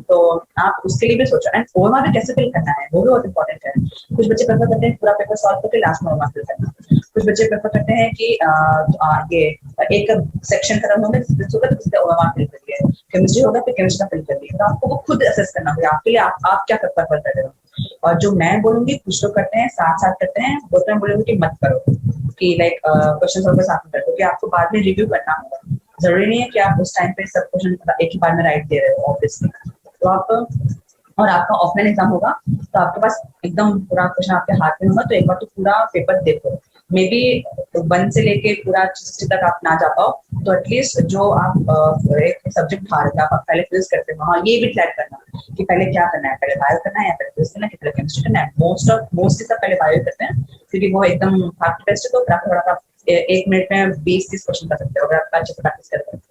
B: तो आप उसके लिए भी सोचो। एंड ओएमआर भी कैसे फिल करना है वो भी बहुत इंपॉर्टेंट है। कुछ बच्चे प्रेफर करते हैं पूरा पेपर सॉल्व करके लास्ट में ओएमआर फिल करना, कुछ बच्चे प्रेफर करते हैं कि ये एक सेक्शन खत्म होगा तो ओएमआर फिल करिए, केमिस्ट्री होगा फिर केमिस्ट्री का फिल करिए। तो आपको वो खुद असेस करना होगा आपके लिए आप क्या प्रेफर कर रहे हो। और जो मैं बोलूंगी कुछ लोग करते हैं साथ साथ करते हैं, वो तो मैं बोलूंगी कि मत करो कि लाइक क्वेश्चन सॉल्व साथ में करो, क्योंकि आपको बाद में रिव्यू करना होगा। जरूरी नहीं है कि आप उस टाइम पे सब क्वेश्चन एक ही बार में राइट दे रहे हो ऑब्वियसली। तो आप और आपका ऑफलाइन एग्जाम होगा तो आपके पास एकदम पूरा क्वेश्चन आपके हाथ में होगा, तो एक बार तो पूरा पेपर देखो। मे बी 1 से लेके पूरा 60 तक आप ना जा पाओ, तो एटलीस्ट जो आप एक सब्जेक्ट उठा रहे थे आप पहले फिजिक्स करते हो, हाँ ये भी ट्रैक करना कि पहले क्या करना है, पहले बायो करना है या पहले फिजिक्स करना है, पहले केमिस्ट्री करना है। मोस्टली सब पहले बायो करते हैं, क्योंकि वो एकदम फास्ट टेस्ट है, तो थोड़ा सा 1 मिनट में 20-30 क्वेश्चन कर सकते हो अगर आप अच्छे से प्रैक्टिस करते हैं।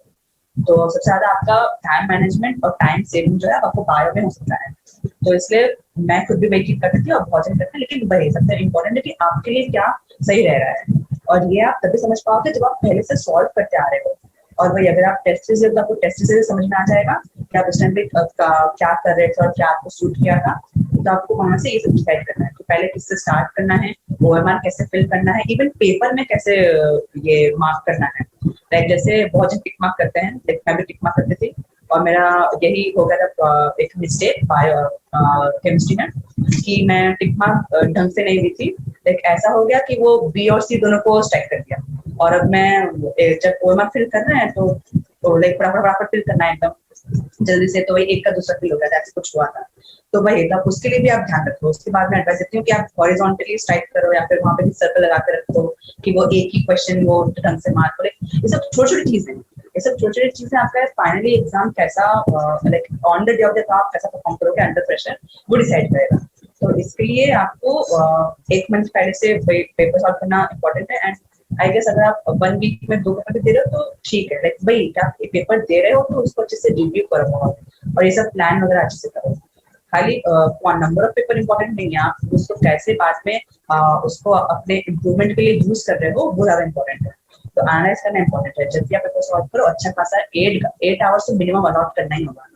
B: तो सबसे ज्यादा आपका टाइम मैनेजमेंट और टाइम सेविंग जो है आपको बायो में हो सकता है। तो इसलिए मैं खुद भी वही चीज करती थी और बहुत जन करते हैं, लेकिन वही सबसे इम्पोर्टेंट है कि आपके लिए क्या सही रह रहा है। और ये आप तभी समझ पाओगे जब आप पहले से सॉल्व करते आ रहे हो। और वही अगर आप टेस्ट सीरीज तो आपको टेस्ट सीरीज समझ में आ जाएगा कि आप उस टाइम पे क्या कर रहे थे और क्या आपको सूट किया था। तो आपको वहां से ये सब डिसाइड करना है कि पहले किससे स्टार्ट करना है, ओएमआर कैसे फिल करना है, इवन पेपर में कैसे ये मार्क करना है। लाइक जैसे बहुत जन टिक मार्क करते हैं, लाइक मैं भी टिक मार्क करती थी और मेरा यही हो गया था एक मिस्टेक बायो केमिस्ट्री में कि मैं टिक मार्क ढंग से नहीं दी थी। लाइक ऐसा हो गया कि वो बी और सी दोनों को स्ट्राइक कर दिया। और अब मैं जब ओएमआर फिल करना है तो लाइक फटाफट फिल करना है एकदम जल्दी से, तो वही एक का दूसरा फिल हो गया था, ऐसे कुछ हुआ था। तो वही तब उसके लिए भी आप ध्यान रखो। उसके बाद मैं एडवाइस देती हूँ कि आप हॉरिजॉन्टली स्ट्राइक करो या फिर वहां पे भी सर्कल लगा के रखो कि वो एक ही क्वेश्चन वो ढंग से मार्क करे। ये सब छोटी छोटी चीजें, ये सब छोटी छोटी चीजें आपका फाइनली एग्जाम कैसा like on the day of the आप कैसा परफॉर्म करोगे अंडर प्रेशर वो डिसाइड करेगा। तो इसके लिए आपको एक मंथ पहले से पेपर सॉल्व करना इम्पोर्टेंट है। एंड आई गेस अगर आप 1 वीक में 2 पेपर दे रहे हो तो ठीक है, लाइक भाई आप पेपर दे रहे हो तो उसको अच्छे से रिव्यू करो और ये सब प्लान वगैरह अच्छे से करो। खाली नंबर ऑफ पेपर इंपॉर्टेंट नहीं है, आप उसको कैसे बाद में उसको अपने इम्प्रूवमेंट के लिए यूज कर रहे हो वो ज्यादा इंपॉर्टेंट है। तो एनालाइज करना इंपॉर्टेंट है। जब भी आप पेपर सॉल्व करो अच्छा खासा 8 आवर्स तो मिनिमम अलॉट करना ही होगा।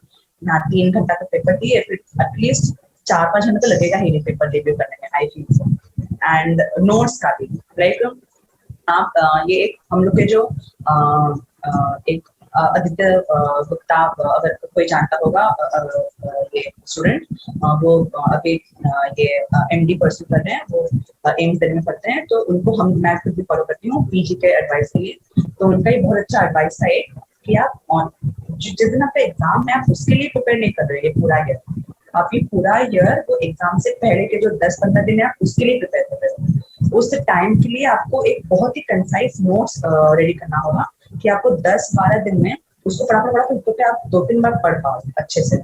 B: यहाँ 3 घंटा का पेपर दिए फिर एटलीस्ट 4-5 घंटे तो लगेगा ही पेपर रिव्यू करने में, I feel so. And notes का भी लाइक आप ये एक हम लोग के जो एक आदित्य गुप्ता अगर कोई जानता होगा ये स्टूडेंट वो अभी ये एमडी परस्यू कर रहे हैं, वो एम्स दिल्ली में पढ़ते हैं। तो उनको मैं खुद भी फॉलो करती हूँ पीजी के एडवाइस के लिए। तो उनका ही बहुत अच्छा एडवाइस था एक कि आप जिस दिन आपका एग्जाम है आप उसके लिए प्रिपेयर नहीं कर रहे ये पूरा ईयर। आप ये पूरा ईयर वो एग्जाम से पहले के जो 10-15 दिन है आप उसके लिए प्रिपेयर कर रहे हो। उस टाइम के लिए आपको एक बहुत ही कंसाइज नोट्स रेडी करना होगा कि आपको 10-12 दिन में उसको फटाफट पे आप 2-3 बार पढ़ पाओ अच्छे से।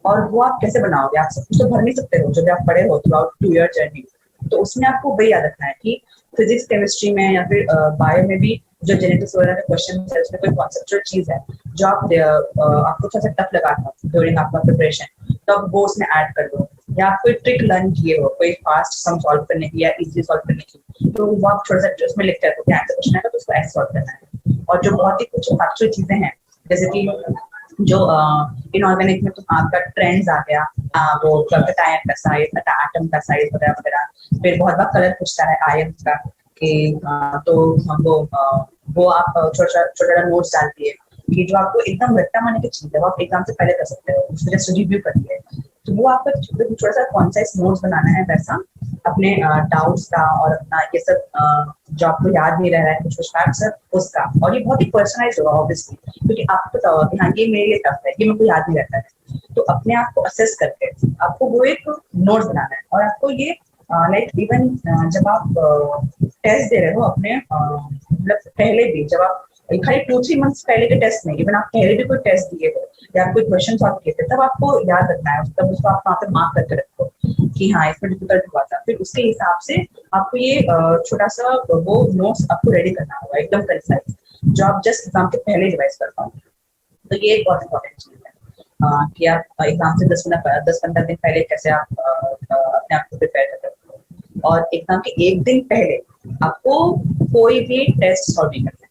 B: और वो आप कैसे बनाओगे, आप सब कुछ तो भर नहीं सकते हो जो भी आप पढ़े हो थ्रू आउट 2 ईयर जर्नी। तो उसमें आपको वही याद रखना है कि फिजिक्स केमिस्ट्री में या फिर बायो में भी जो जेनेटिक्स वगैरह के क्वेश्चन है उसमें कोई कॉन्सेप्चुअल चीज है जो आपको थोड़ा सा टफ लगा था ड्यूरिंग आपका प्रिपरेशन, तो आप वो उसमें ऐड कर दो। या आप कोई ट्रिक लर्न किए हो कोई फास्ट सम सॉल्व करने की या इजी सॉल्व करने की, तो वो आप थोड़ा सा उसमें लिखते रखो कि आंसर क्वेश्चन है तो उसको ऐसे सॉल्व करना है। और जो बहुत ही कुछ फैक्चुअल चीजें हैं जैसे कि जो इनऑर्गेनिक में तो आपका ट्रेंड्स आ गया, वो आयन का साइज, एटम का साइज वगैरह वगैरह। फिर बहुत बार कलर पूछता है आयन का कि तो वो आप छोटा नोट्स डालती है कि जो आपको एकदम रट्टा मारने की चीज है वो आप एग्जाम से पहले कर सकते हो, उसको जस्ट रिव्यू करिए। तो वो आपका थोड़ा सा कॉन्साइज नोट्स बनाना है वैसा अपने डाउट्स का और अपना ये सब जो आपको याद नहीं रह रहा है कुछ कुछ फैक्ट्स है उसका। और ये बहुत ही पर्सनलाइज होगा ऑब्वियसली क्योंकि आपको बताओ कि हाँ ये मेरे लिए टफ है, ये मेरे को याद नहीं रहता है। तो अपने आप को असेस करके आपको वो एक नोट्स बनाना है। और आपको ये लाइक इवन जब आप टेस्ट दे रहे हो अपने मतलब पहले भी जब आप खाली 2-3 मंथ्स पहले के टेस्ट नहीं, इवन आप पहले भी कोई टेस्ट दिए हो या कोई क्वेश्चन सॉल्व किए थे तब आपको याद रखना है, तब उसको आप वहाँ पे मार्क करके रखो कि हाँ इसमें डिफिकल्ट हुआ था। फिर उसके हिसाब से आपको ये छोटा सा वो नोट्स आपको रेडी करना होगा एकदम कंसाइज जो आप जस्ट एग्जाम के पहले रिवाइज कर पाओ। तो ये एक बहुत इंपॉर्टेंट चीज है कि आप एग्जाम से 10-15 दिन पहले कैसे आप अपने आप को प्रिपेयर कर सकते हो। और एग्जाम के एक दिन पहले आपको कोई भी टेस्ट सॉल्व नहीं करना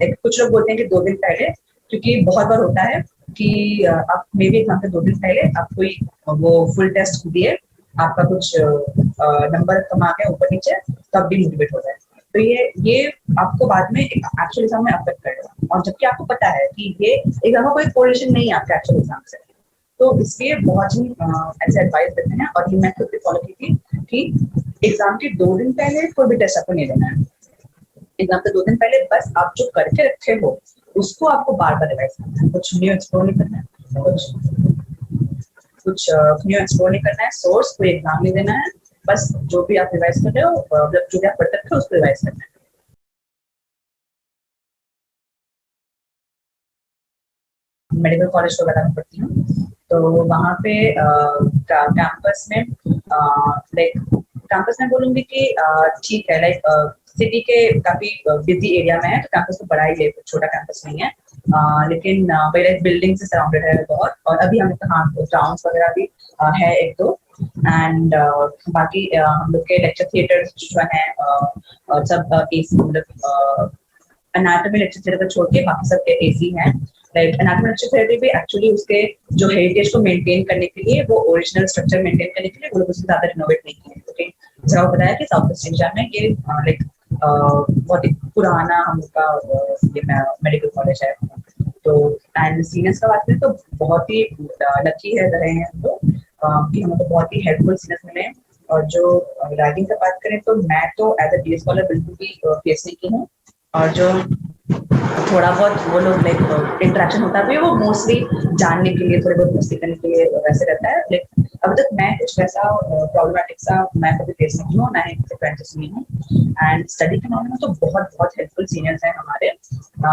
B: है। कुछ लोग बोलते हैं कि 2 दिन पहले, क्योंकि बहुत बार होता है कि आप मे बी एग्जाम के 2 दिन पहले आप कोई वो फुल टेस्ट दिए, आपका कुछ नंबर कम आ गया ऊपर नीचे तो आप डिमोटिवेट हो जाए। तो ये आपको बाद में एक्चुअल एग्जाम में अफेक्ट करेगा। और जबकि आपको पता है कि ये एग्जाम का कोई कोरिलेशन नहीं है आपके एक्चुअल एग्जाम से। तो इसलिए बहुत ही ऐसे एडवाइस देते हैं और ये मैं खुद भी फॉलो की थी कि एग्जाम के 2 दिन पहले कोई भी टेस्ट आपको नहीं देना है। एग्जाम के 2 दिन पहले बस आप जो करके रखे हो उसको आपको बार बार रिवाइज करना है, कुछ न्यू एक्सप्लोर नहीं करना है, कुछ न्यू एक्सप्लोर नहीं करना है। सोर्स कोई एग्जाम नहीं देना है, बस जो भी आप रिवाइज कर रहे हो मतलब जो भी आप पढ़ते रखे हो उसको रिवाइज करना है। मेडिकल कॉलेज वगैरह में पढ़ती हूँ तो वहाँ पे कैंपस में लाइक कैंपस में बोलूंगी कि ठीक है लाइक सिटी के काफी बिजी एरिया में है तो कैंपस तो बड़ा ही है, छोटा कैंपस नहीं है। लेकिन लाइक बिल्डिंग से सराउंडेड है बहुत। और अभी हम हाँ ग्राउंड्स वगैरह भी है 1-2 एंड बाकी हम लोग के लेक्चर थिएटर्स जो है सब एसी, मतलब एनाटॉमी लेक्चर थिएटर को छोड़ के बाकी सब एसी है। लाइक एनाटॉमी लेक्चर थिएटर भी एक्चुअली उसके जो हेरिटेज को मेंटेन करने के लिए, वो ओरिजिनल स्ट्रक्चर मेंटेन करने के लिए वो लोग उससे ज्यादा रिनोवेट नहीं किए, क्योंकि जैसा आपको बताया कि साउथ ईस्ट इंडिया में ये लाइक बहुत ही पुराना हम लोग का ये मेडिकल कॉलेज है। तो एंड सीनियर्स का बात करें तो बहुत ही लकी है रहे हैं हम लोग कि हमें तो बहुत ही हेल्पफुल सीनियर्स मिले हैं। और जो रैगिंग का बात करें तो मैं तो एज अ डे स्कॉलर बिल्कुल भी फेस नहीं की हूँ, और जो थोड़ा बहुत वो लोग लाइक इंटरेक्शन होता है वो मोस्टली जानने के लिए, थोड़े बहुत मस्ती करने के लिए वैसे रहता है। लाइक अभी तक मैं कुछ वैसा प्रॉब्लमेटिक सा मैं कभी फेस नहीं हूँ, ना ही किसी फ्रेंड से सुनी हूँ। एंड स्टडी के मामले में तो बहुत बहुत हेल्पफुल सीनियर्स हैं हमारे।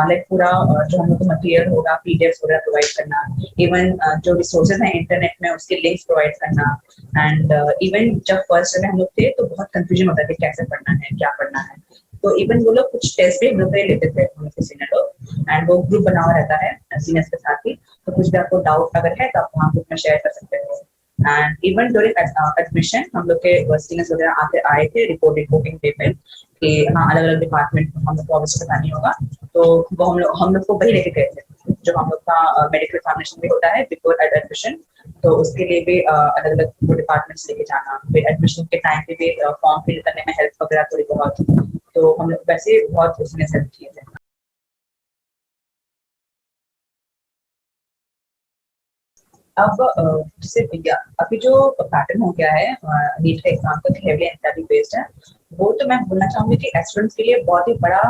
B: लाइक पूरा जो हम लोग को मटेरियल होगा, पीडीएफ वगैरह प्रोवाइड करना, इवन जो रिसोर्सेज हैं इंटरनेट में उसके लिंक्स प्रोवाइड करना। एंड इवन जब फर्स्ट में हम लोग थे तो बहुत कंफ्यूजन होता था कैसे पढ़ना है, क्या पढ़ना है। तो इवन वो लोग कुछ टेस्ट भी ग्रुप में लेते थे सीनियर लोग, एंड वो ग्रुप बना हुआ रहता है सीनियर्स के साथ ही। तो कुछ भी आपको डाउट अगर है तो आप वहाँ ग्रुप में शेयर कर सकते हो। एंड इवन ड्यूरिंग एडमिशन हम लोग के सीनियर्स वगैरह आए थे रिपोर्टिंग डे पे कि हाँ अलग अलग डिपार्टमेंट हम लोग को ऑब्वियसली पता नहीं होगा, तो वो हम लोग को वही लेके गए थे जो हम लोग का मेडिकल एग्जामिनेशन भी होता है बिफोर एडमिशन। तो उसके लिए भी अलग अलग वो डिपार्टमेंट्स लेके जाना, फिर एडमिशन के टाइम पे भी फॉर्म फिल करने में हेल्प वगैरह थोड़ी बहुत। तो हम लोग वैसे बहुत उसमें हेल्प किए थे। अब जैसे अभी जो पैटर्न हो गया है नीट का एग्जाम का हेवीली एनसीईआरटी बेस्ड है, वो तो मैं बोलना चाहूंगी कि स्टूडेंट्स के लिए बहुत ही बड़ा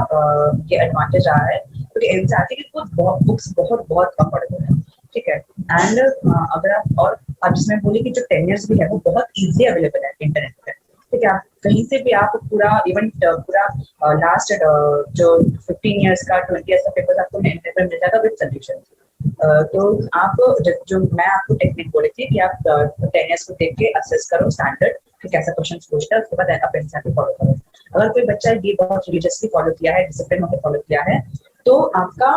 B: ये एडवांटेज रहा है, क्योंकि एनसीईआरटी की बहुत बुक्स बहुत बहुत कंफर्टेबल है, ठीक है। एंड अगर आप और अब जिसमें बोली कि जो टेनियर्स भी है वो बहुत इजी अवेलेबल है इंटरनेट पे, ठीक है। आप कहीं से भी आप पूरा इवन पूरा लास्ट जो 15 इयर्स का 20 इयर्स का पेपर आपको इंटरनेट पे मिल जाएगा विद सोल्यूशन। तो आप जो मैं आपको टेक्निक बोली थी कि आप 10 इयर्स को देख के असेस करो स्टैंडर्ड कि कैसा क्वेश्चन पूछता है, उसके बाद आप एनसीईआरटी फॉलो करो। अगर कोई बच्चा ये बहुत रिलीजियसली फॉलो किया है, डिसिप्लिन होकर फॉलो किया है, तो आपका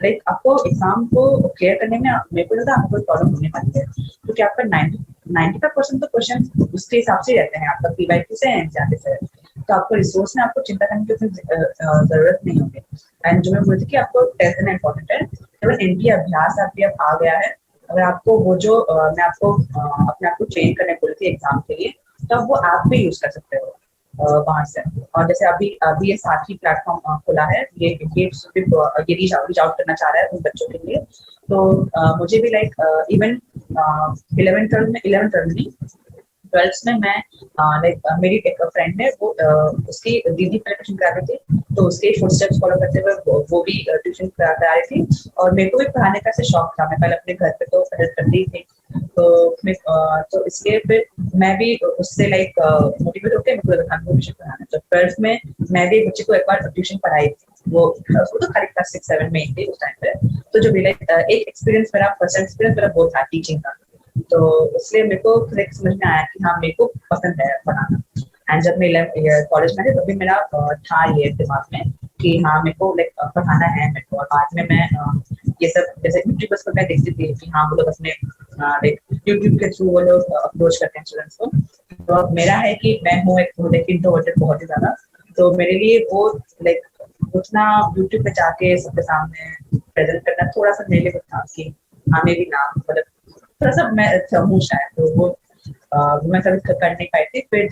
B: लाइक आपको एग्जाम को क्लियर करने में मेरे को लगता है आपको कोई प्रॉब्लम होने वाली है, क्योंकि आपका 95% तो क्वेश्चन उसके हिसाब से रहते हैं, आपका पीवाईक्यू से एनसीईआरटी से। तो आपको रिसोर्स में आपको चिंता करने की जरूरत नहीं होगी। एंड जो मैं बोलती कि आपको टेस्ट देना इंपॉर्टेंट है, केवल एनपी अभ्यास आप अब आ गया है। अगर आपको वो जो मैं आपको अपने आप को ट्रेन करने बोली थी एग्जाम के लिए, तो आप वो ऐप भी यूज कर सकते हो वहां से। और जैसे अभी अभी ये साथी प्लेटफॉर्म खुला है, ये रीच आउट करना चाह रहा है उन बच्चों के लिए। तो मुझे भी लाइक इवन 11th नहीं 12th में मैं लाइक मेरी एक फ्रेंड है, वो उसकी दीदी पहले ट्यूशन करा रही थी, तो उसके फुटस्टेप्स फॉलो करते हुए वो भी ट्यूशन करा रही थी। और मेरे को भी पढ़ाने का ऐसे शौक था, मैं पहले अपने घर पे तो हेल्प करती थी। तो तो इसलिए फिर मैं भी उससे लाइक मोटिवेट होकर मेरे को लगा था ट्यूशन पढ़ाना। तो 12th में मैं भी बच्चे को एक बार ट्यूशन पढ़ाई थी, वो तो खाली क्लास 6-7 में ही थी उस टाइम पे। तो जो भी लाइक एक एक्सपीरियंस मेरा फर्स्ट एक्सपीरियंस मेरा वो था टीचिंग का। तो इसलिए मेरे को फिर एक समझ में आया कि हाँ मेरे को पसंद है पढ़ाना। एंड जब मैं कॉलेज में थे तभी मेरा था ये दिमाग में कि हाँ मेरे को लाइक पढ़ाना है मेरे को। और बाद में मैं ये सब जैसे यूट्यूबर्स पर मैं देखती थी कि हाँ वो लोग अपने लाइक यूट्यूब के थ्रू वो लोग अप्रोच करते हैं स्टूडेंट्स को। तो अब मेरा है कि मैं हूँ एक इंट्रोवर्टेड बहुत ही ज्यादा, तो मेरे लिए वो लाइक उतना यूट्यूब पे जाके सबके सामने प्रेजेंट करना थोड़ा सा मेरे लिए था कि हमें भी ना मतलब थोड़ा सा मैं हूँ शायद, तो वो मैं कभी कर नहीं पाई थी। फिर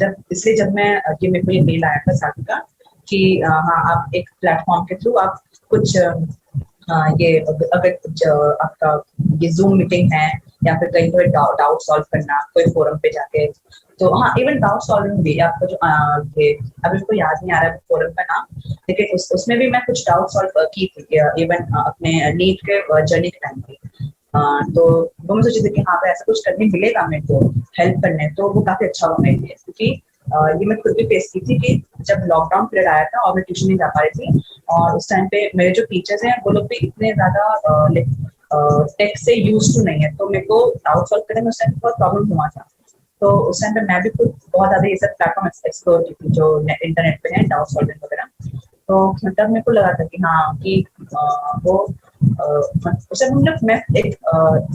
B: जब मैं ये मेरे को ये मेल आया था साथी का कि हाँ आप एक प्लेटफॉर्म के थ्रू आप कुछ ये अगर कुछ आपका ये जूम मीटिंग है या फिर कहीं कोई डाउट सॉल्व करना कोई फोरम पे जाके, तो हाँ इवन डाउट सॉल्विंग भी आपका जो ये अभी मेरे को याद नहीं आ रहा है फोरम का नाम, लेकिन उसमें भी मैं कुछ डाउट सॉल्व की थी इवन अपने नीट के जर्नी के टाइम पे। तो वो मैं सोची थी कि हाँ पे ऐसा कुछ करने मिलेगा मेरे को हेल्प करने, तो वो काफी अच्छा हुआ मेरे लिए। क्योंकि ये मैं खुद भी फेस की थी कि जब लॉकडाउन पीरियड आया था और मैं ट्यूशन नहीं जा पा रही थी, और उस टाइम पे मेरे जो टीचर्स हैं वो लोग भी इतने ज्यादा टेक से यूज टू नहीं है, तो मेरे को डाउट सॉल्व करने में उस टाइम बहुत प्रॉब्लम हुआ था। तो उस टाइम पे मैं भी खुद बहुत ज्यादा ये सब प्लेटफॉर्म एक्सप्लोर की थी जो इंटरनेट पे है डाउट सॉल्विंग वगैरह। तो तब मेरे को लगा था कि हाँ कि वो उसे मतलब मैं एक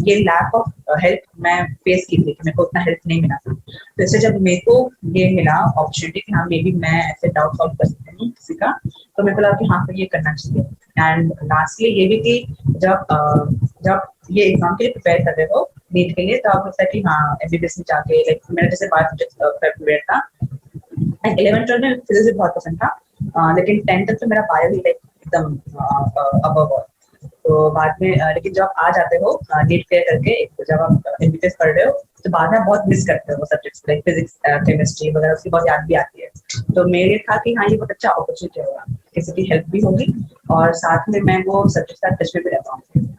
B: ये लैक ऑफ हेल्प मैं फेस की थी कि मेरे को उतना हेल्प नहीं मिला था। तो इससे जब मेरे को ये मिला अपॉर्चुनिटी कि हाँ मे बी मैं ऐसे डाउट सॉल्व कर सकती हूँ किसी का, तो मेरे को लगा कि हाँ फिर ये करना चाहिए। एंड लास्टली ये भी कि जब ये एग्जाम के लिए प्रिपेयर कर रहे हो नीट के लिए, तो आपको लगता है कि हाँ एमबीबीएस में जाके, लाइक मैंने जैसे 12 सब्जेक्ट प्रिपेयर था, एंड 11th में फिजिक्स भी बहुत पसंद था, लेकिन 10th तक तो मेरा बायो ही लाइक एकदम अबव ऑल। तो बाद में लेकिन जब आप आ जाते हो नीट क्लियर करके, जब आप एमबीबीएस पढ़ रहे हो, तो बाद में आप बहुत मिस करते हो वो सब्जेक्ट्स, लाइक फिजिक्स केमिस्ट्री वगैरह, उसकी बहुत याद भी आती है। तो मेरे लिए था कि हाँ ये बहुत अच्छा अपॉर्चुनिटी होगा, किसी की हेल्प भी होगी और साथ में मैं वो सब्जेक्ट का टच में भी रहता हूँ।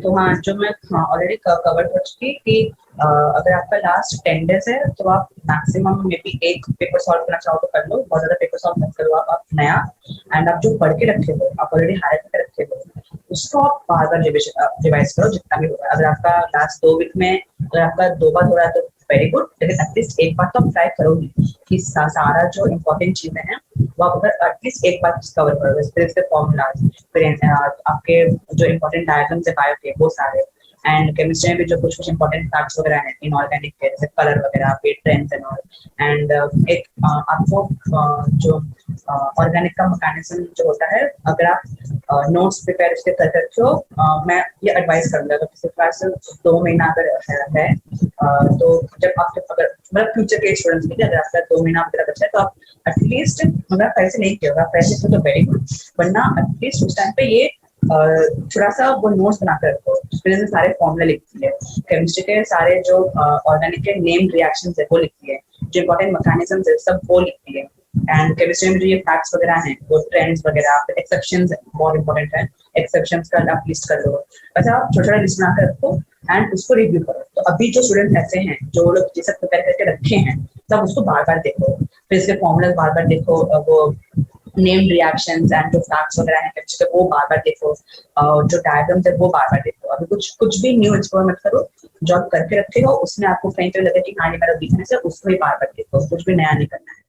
B: तो हाँ जो मैं ऑलरेडी कवर कर चुकी कि अगर आपका लास्ट 10 डेज है तो आप मैक्सिमम मे बी एक पेपर सॉल्व करना चाहो तो कर लो, बहुत ज्यादा पेपर सॉल्व मत करो आप नया। एंड आप जो पढ़ के रखे हो, आप ऑलरेडी हायर करके रखे हो, उसको आप बार बार रिवाइज करो जितना भी होगा। अगर आपका लास्ट 2 वीक में अगर आपका 2 बार हो रहा है तो वेरी गुड, लेकिन एटलीस्ट एक बार तो आप ट्राई करोगे कि सारा जो इम्पोर्टेंट चीजें हैं वो आप अगर एटलीस्ट एक बार कवर करोगे, फिर इसके फॉर्मूलाज, फिर आपके जो इम्पोर्टेंट डायग्राम्स है बायो के वो सारे, एंड केमिस्ट्री में भी जो कुछ इम्पोर्टेंट फैक्ट्स वगैरह हैं इनऑर्गेनिक के, जैसे कलर वगैरह पे ट्रेंड्स एंड ऑल। एंड एक आपको जो ऑर्गेनिक का मैकेनिज्म जो होता है, अगर आप नोट्स प्रिपेयर इसके कर रखे हो, मैं ये एडवाइस करूंगा अगर किसी क्लास 2 महीना अगर है तो जब आपके अगर मतलब फ्यूचर के स्टूडेंट्स के लिए अगर आपका 2 महीना आपका बचा है तो आप एटलीस्ट, मतलब पैसे नहीं किया होगा पैसे तो वेरी गुड, वरना एटलीस्ट उस टाइम पे ये थोड़ा सा वो नोट्स बनाकर रखो जिसमें से सारे फॉर्मूला लिखती है, केमिस्ट्री के सारे जो ऑर्गेनिक के नेम्ड रिएक्शंस है वो लिखती है, जो इम्पोर्टेंट मैकेनिज्म्स है सब वो लिखती है। एंड केमिस्ट्री में जो ये फैक्ट्स वगैरह हैं वो ट्रेंड्स वगैरह, एक्सेप्शंस बहुत इंपॉर्टेंट है, एक्सेप्शंस का आप लिस्ट कर लो। अच्छा आप छोटा छोटा लिस्ट बनाकर रखो एंड उसको रिव्यू करो। तो अभी जो स्टूडेंट ऐसे हैं जो लोग ये सब प्रिपेयर करके रखे हैं, तब उसको बार बार देखो, फिर इसके फॉर्मूला बार बार देखो, वो नेम्ड रिएक्शंस एंड जो फैक्ट्स वगैरह हैं केमिस्ट्री के वो बार बार देखो, जो डायग्राम्स है वो बार बार देखो। अभी कुछ भी न्यू एक्सप्लोर मत करो, जो आप करके रखे हो उसमें आपको कहीं पे लगे कि हाँ ये मेरा वीकनेस है, उसको ही बार बार देखो, कुछ भी नया नहीं करना है।